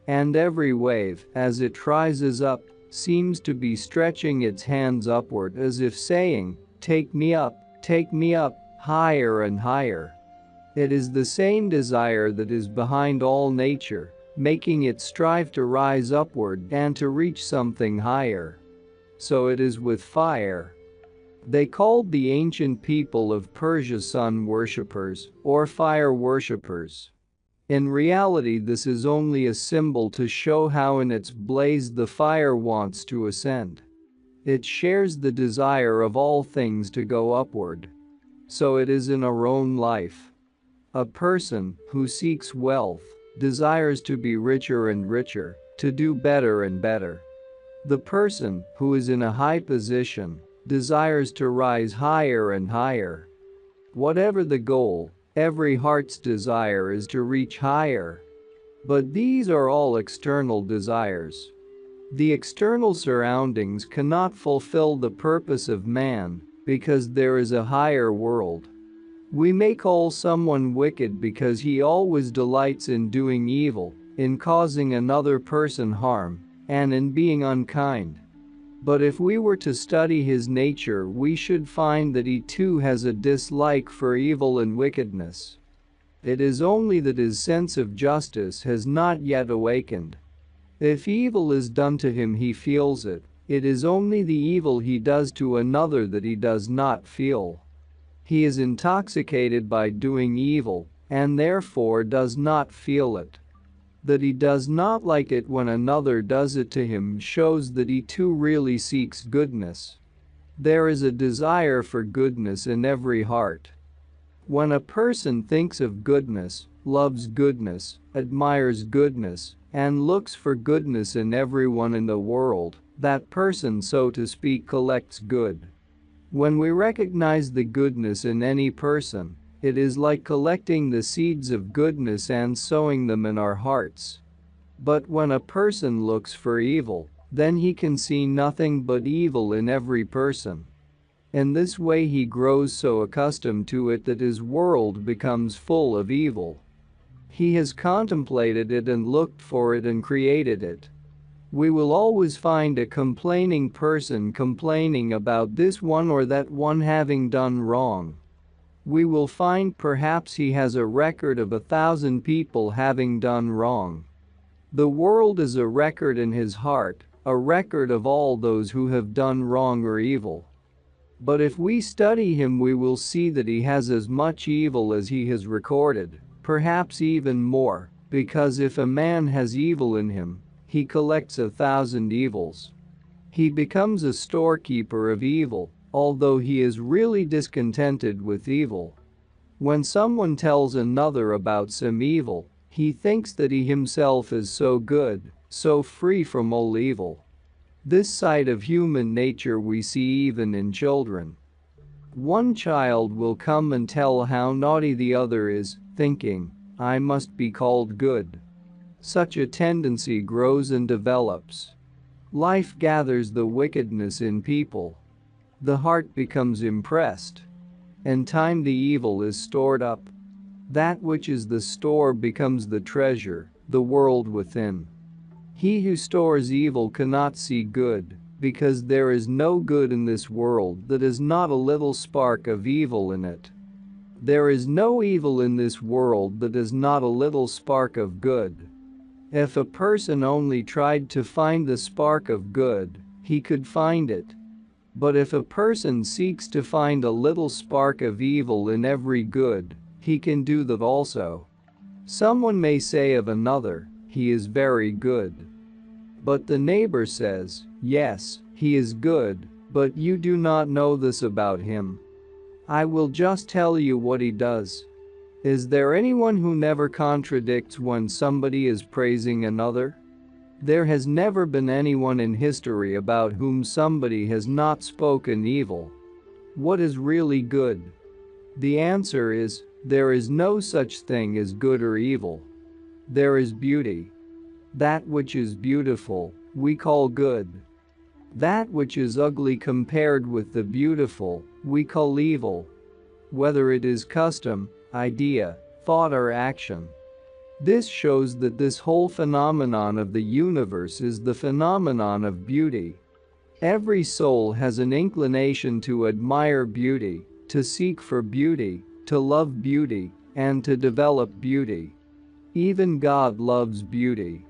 And every wave, as it rises up, seems to be stretching its hands upward as if saying, take me up, higher and higher. It is the same desire that is behind all nature, making it strive to rise upward and to reach something higher. So it is with fire. They called the ancient people of Persia sun worshippers, or fire worshippers. In reality, this is only a symbol to show how in its blaze the fire wants to ascend. It shares the desire of all things to go upward. So it is in our own life. A person who seeks wealth desires to be richer and richer, to do better and better. The person who is in a high position desires to rise higher and higher. Whatever the goal, every heart's desire is to reach higher. But these are all external desires. The external surroundings cannot fulfill the purpose of man because there is a higher world. We may call someone wicked because he always delights in doing evil, in causing another person harm, and in being unkind. But if we were to study his nature, we should find that he too has a dislike for evil and wickedness. It is only that his sense of justice has not yet awakened. If evil is done to him, he feels it. It is only the evil he does to another that he does not feel. He is intoxicated by doing evil, and therefore does not feel it. That he does not like it when another does it to him shows that he too really seeks goodness. There is a desire for goodness in every heart. When a person thinks of goodness, loves goodness, admires goodness, and looks for goodness in everyone in the world, that person, so to speak, collects good. When we recognize the goodness in any person, it is like collecting the seeds of goodness and sowing them in our hearts. But when a person looks for evil, then he can see nothing but evil in every person. In this way he grows so accustomed to it that his world becomes full of evil. He has contemplated it and looked for it and created it. We will always find a complaining person complaining about this one or that one having done wrong. We will find perhaps he has a record of 1,000 people having done wrong. The world is a record in his heart, a record of all those who have done wrong or evil. But if we study him, we will see that he has as much evil as he has recorded, perhaps even more, because if a man has evil in him, he collects 1,000 evils. He becomes a storekeeper of evil, although he is really discontented with evil. When someone tells another about some evil, he thinks that he himself is so good, so free from all evil. This side of human nature we see even in children. One child will come and tell how naughty the other is, thinking, I must be called good. Such a tendency grows and develops. Life gathers the wickedness in people. The heart becomes impressed. In time the evil is stored up. That which is the store becomes the treasure, the world within. He who stores evil cannot see good, because there is no good in this world that is not a little spark of evil in it. There is no evil in this world that is not a little spark of good. If a person only tried to find the spark of good, he could find it. But if a person seeks to find a little spark of evil in every good, he can do that also. Someone may say of another, he is very good. But the neighbor says, yes, he is good, but you do not know this about him. I will just tell you what he does. Is there anyone who never contradicts when somebody is praising another? There has never been anyone in history about whom somebody has not spoken evil. What is really good? The answer is, there is no such thing as good or evil. There is beauty. That which is beautiful, we call good. That which is ugly compared with the beautiful, we call evil. Whether it is custom, idea, thought or action. This shows that this whole phenomenon of the universe is the phenomenon of beauty. Every soul has an inclination to admire beauty, to seek for beauty, to love beauty, and to develop beauty. Even God loves beauty.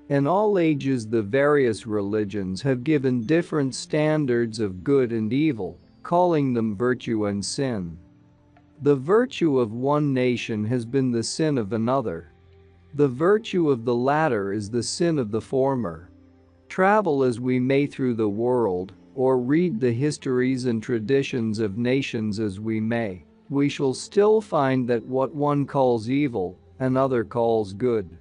In all ages, the various religions have given different standards of good and evil, calling them virtue and sin. The virtue of one nation has been the sin of another. The virtue of the latter is the sin of the former. Travel as we may through the world, or read the histories and traditions of nations as we may, we shall still find that what one calls evil, another calls good.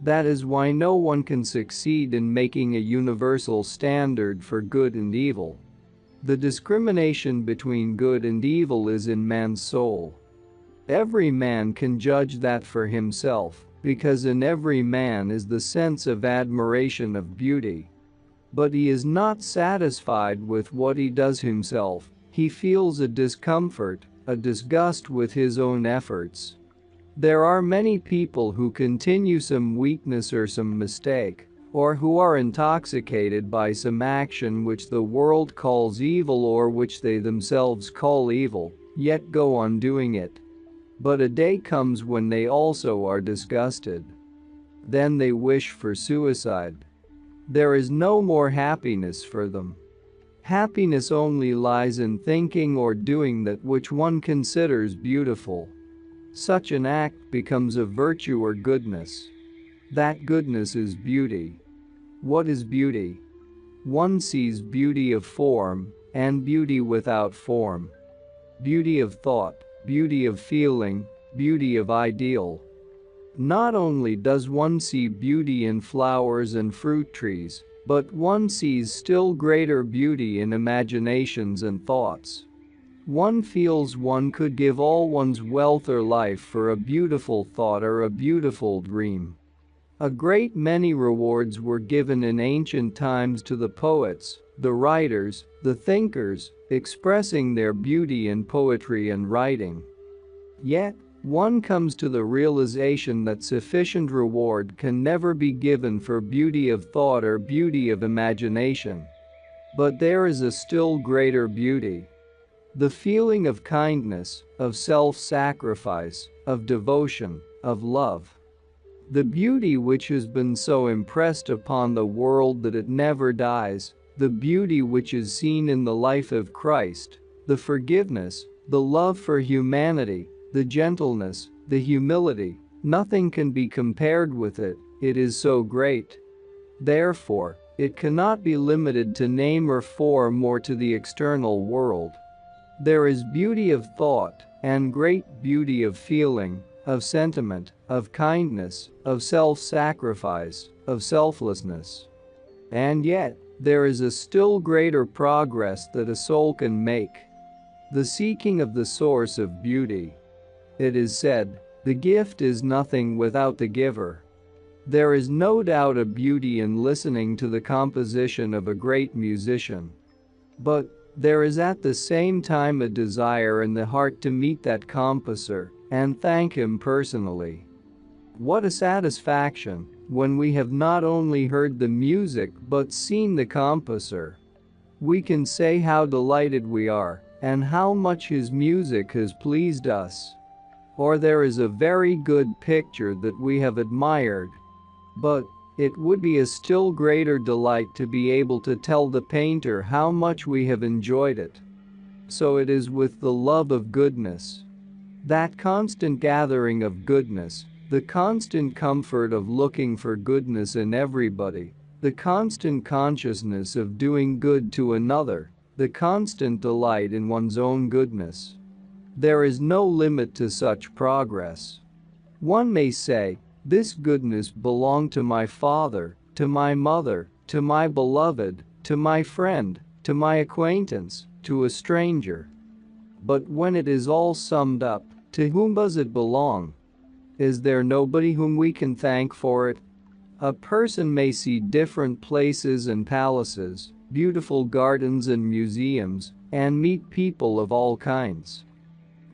That is why no one can succeed in making a universal standard for good and evil. The discrimination between good and evil is in man's soul. Every man can judge that for himself, because in every man is the sense of admiration of beauty. But he is not satisfied with what he does himself. He feels a discomfort, a disgust with his own efforts. There are many people who continue some weakness or some mistake, or who are intoxicated by some action which the world calls evil or which they themselves call evil, yet go on doing it. But a day comes when they also are disgusted. Then they wish for suicide. There is no more happiness for them. Happiness only lies in thinking or doing that which one considers beautiful. Such an act becomes a virtue or goodness. That goodness is beauty. What is beauty? One sees beauty of form and beauty without form. Beauty of thought, beauty of feeling, beauty of ideal. Not only does one see beauty in flowers and fruit trees, but one sees still greater beauty in imaginations and thoughts. One feels one could give all one's wealth or life for a beautiful thought or a beautiful dream. A great many rewards were given in ancient times to the poets, the writers, the thinkers, expressing their beauty in poetry and writing. Yet, one comes to the realization that sufficient reward can never be given for beauty of thought or beauty of imagination. But there is a still greater beauty. The feeling of kindness, of self-sacrifice, of devotion, of love. The beauty which has been so impressed upon the world that it never dies, the beauty which is seen in the life of Christ, the forgiveness, the love for humanity, the gentleness, the humility, nothing can be compared with it, it is so great. Therefore, it cannot be limited to name or form or to the external world. There is beauty of thought and great beauty of feeling, of sentiment, of kindness, of self-sacrifice, of selflessness. And yet, there is a still greater progress that a soul can make. The seeking of the source of beauty. It is said, the gift is nothing without the giver. There is no doubt a beauty in listening to the composition of a great musician. But there is at the same time a desire in the heart to meet that composer and thank him personally. What a satisfaction when we have not only heard the music but seen the composer. We can say how delighted we are and how much his music has pleased us. Or there is a very good picture that we have admired. But it would be a still greater delight to be able to tell the painter how much we have enjoyed it. So it is with the love of goodness. That constant gathering of goodness, the constant comfort of looking for goodness in everybody, the constant consciousness of doing good to another, the constant delight in one's own goodness. There is no limit to such progress. One may say, this goodness belonged to my father, to my mother, to my beloved, to my friend, to my acquaintance, to a stranger. But when it is all summed up, to whom does it belong? Is there nobody whom we can thank for it? A person may see different places and palaces, beautiful gardens and museums, and meet people of all kinds.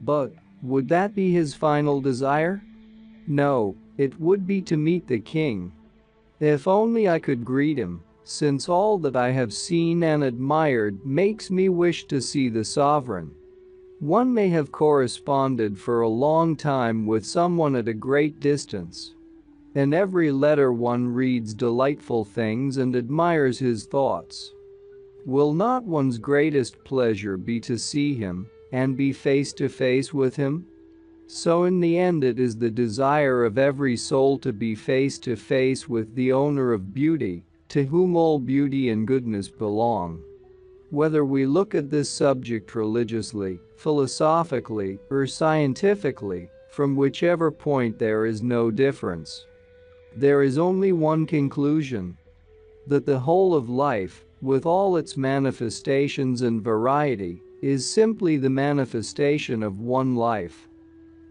But would that be his final desire? No, it would be to meet the king. If only I could greet him, since all that I have seen and admired makes me wish to see the sovereign. One may have corresponded for a long time with someone at a great distance. In every letter one reads delightful things and admires his thoughts. Will not one's greatest pleasure be to see him and be face to face with him? So in the end it is the desire of every soul to be face to face with the owner of beauty, to whom all beauty and goodness belong. Whether we look at this subject religiously, philosophically, or scientifically, from whichever point there is no difference. There is only one conclusion: that the whole of life, with all its manifestations and variety, is simply the manifestation of one life.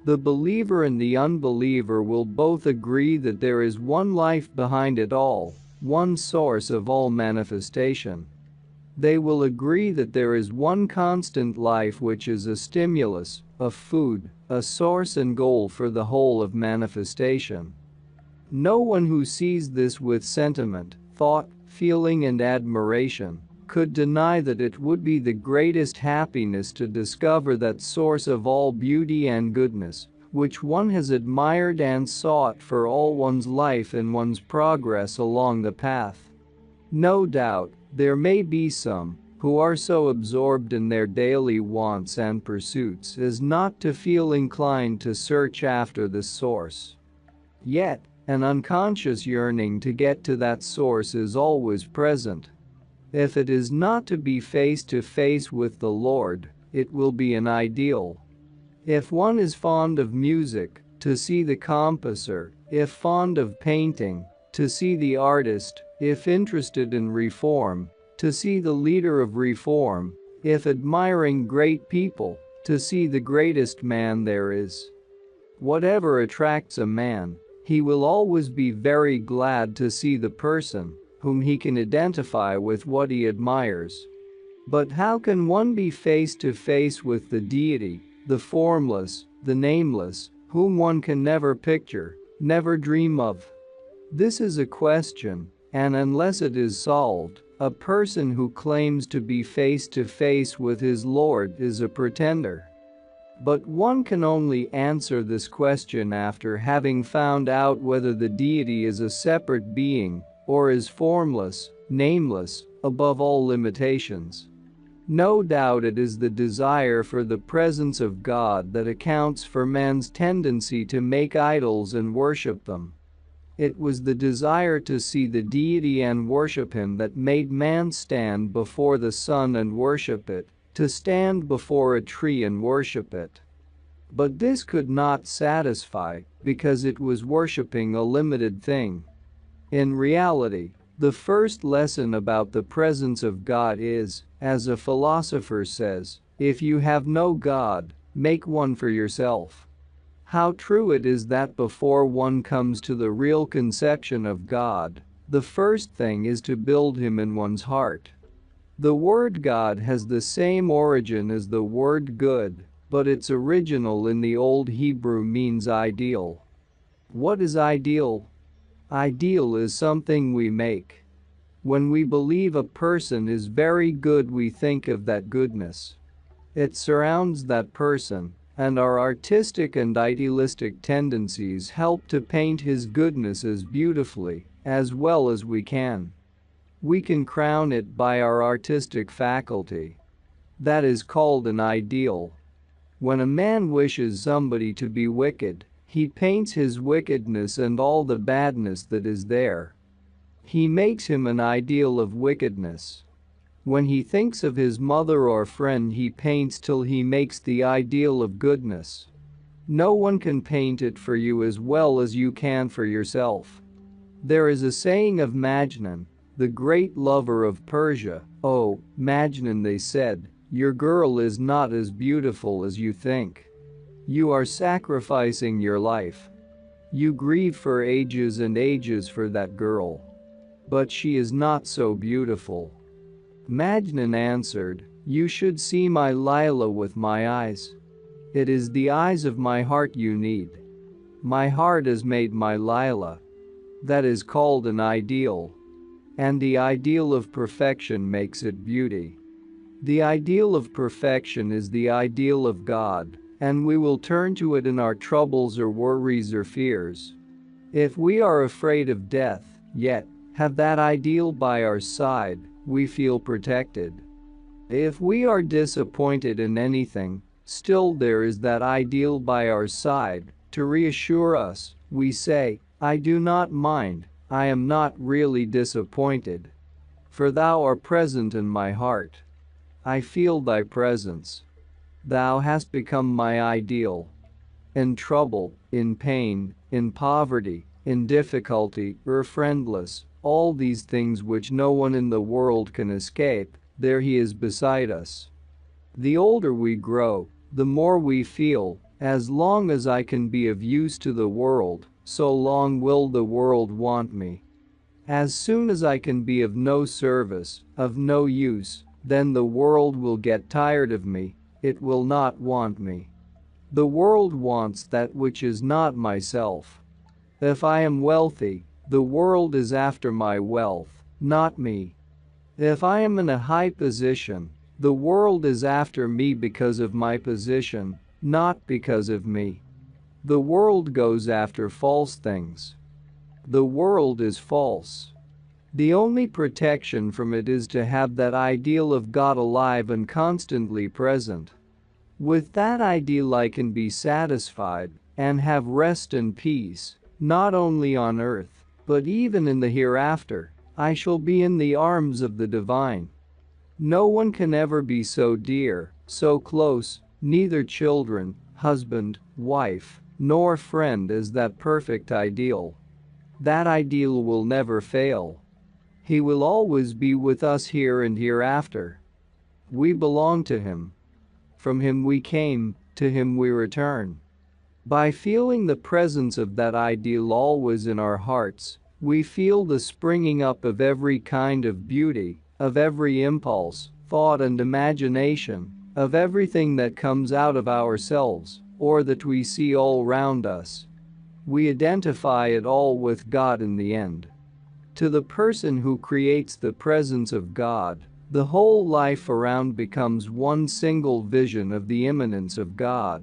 The believer and the unbeliever will both agree that there is one life behind it all, one source of all manifestation. They will agree that there is one constant life which is a stimulus, a food, a source and goal for the whole of manifestation. No one who sees this with sentiment, thought, feeling and admiration could deny that it would be the greatest happiness to discover that source of all beauty and goodness, which one has admired and sought for all one's life in one's progress along the path. No doubt, there may be some who are so absorbed in their daily wants and pursuits as not to feel inclined to search after this source. Yet, an unconscious yearning to get to that source is always present. If it is not to be face to face with the Lord, it will be an ideal. If one is fond of music, to see the composer; if fond of painting, to see the artist; if interested in reform, to see the leader of reform; if admiring great people, to see the greatest man there is. Whatever attracts a man, he will always be very glad to see the person whom he can identify with what he admires. But how can one be face to face with the deity, the formless, the nameless, whom one can never picture, never dream of? This is a question, and unless it is solved, a person who claims to be face to face with his Lord is a pretender. But one can only answer this question after having found out whether the deity is a separate being, or is formless, nameless, above all limitations. No doubt it is the desire for the presence of God that accounts for man's tendency to make idols and worship them. It was the desire to see the deity and worship him that made man stand before the sun and worship it, to stand before a tree and worship it. But this could not satisfy, because it was worshipping a limited thing. In reality, the first lesson about the presence of God is, as a philosopher says, if you have no God, make one for yourself. How true it is that before one comes to the real conception of God, the first thing is to build him in one's heart. The word God has the same origin as the word good, but its original in the Old Hebrew means ideal. What is ideal? Ideal is something we make. When we believe a person is very good, we think of that goodness. It surrounds that person, and our artistic and idealistic tendencies help to paint his goodness as beautifully, as well as we can. We can crown it by our artistic faculty. That is called an ideal. When a man wishes somebody to be wicked, he paints his wickedness and all the badness that is there. He makes him an ideal of wickedness. When he thinks of his mother or friend, he paints till he makes the ideal of goodness. No one can paint it for you as well as you can for yourself. There is a saying of Majnun, the great lover of Persia. "Oh, Majnun," they said, "your girl is not as beautiful as you think. You are sacrificing your life." You grieve for ages and ages for that girl. But she is not so beautiful. Majnun answered, you should see my Laila with my eyes. It is the eyes of my heart you need. My heart has made my Laila. That is called an ideal. And the ideal of perfection makes it beauty. The ideal of perfection is the ideal of God, and we will turn to it in our troubles or worries or fears. If we are afraid of death, yet have that ideal by our side, we feel protected. If we are disappointed in anything, still there is that ideal by our side to reassure us. We say, I do not mind, I am not really disappointed. For thou art present in my heart. I feel thy presence. Thou hast become my ideal. In trouble, in pain, in poverty, in difficulty, or friendless, all these things which no one in the world can escape, there he is beside us. The older we grow, the more we feel, as long as I can be of use to the world, so long will the world want me. As soon as I can be of no service, of no use, then the world will get tired of me, it will not want me. The world wants that which is not myself. If I am wealthy, the world is after my wealth, not me. If I am in a high position, the world is after me because of my position, not because of me. The world goes after false things. The world is false. The only protection from it is to have that ideal of God alive and constantly present. With that ideal I can be satisfied and have rest and peace, not only on earth, but even in the hereafter. I shall be in the arms of the divine. No one can ever be so dear, so close, neither children, husband, wife, nor friend as that perfect ideal. That ideal will never fail. He will always be with us here and hereafter. We belong to him. From him we came, to him we return. By feeling the presence of that ideal always in our hearts, we feel the springing up of every kind of beauty, of every impulse, thought and imagination, of everything that comes out of ourselves, or that we see all round us. We identify it all with God in the end. To the person who creates the presence of God, the whole life around becomes one single vision of the immanence of God.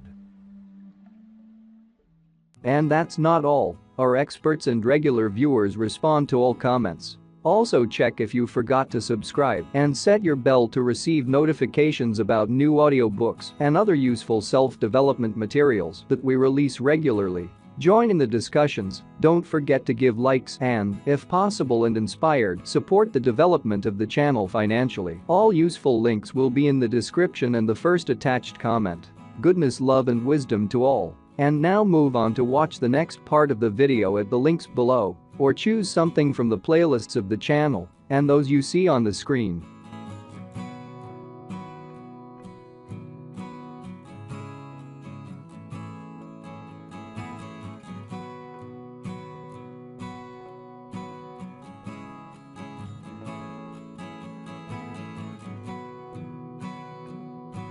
And that's not all. Our experts and regular viewers respond to all comments. Also check if you forgot to subscribe and set your bell to receive notifications about new audiobooks and other useful self-development materials that we release regularly. Join in the discussions, don't forget to give likes and, if possible and inspired, support the development of the channel financially. All useful links will be in the description and the first attached comment. Goodness, love and wisdom to all. And now move on to watch the next part of the video at the links below, or choose something from the playlists of the channel and those you see on the screen.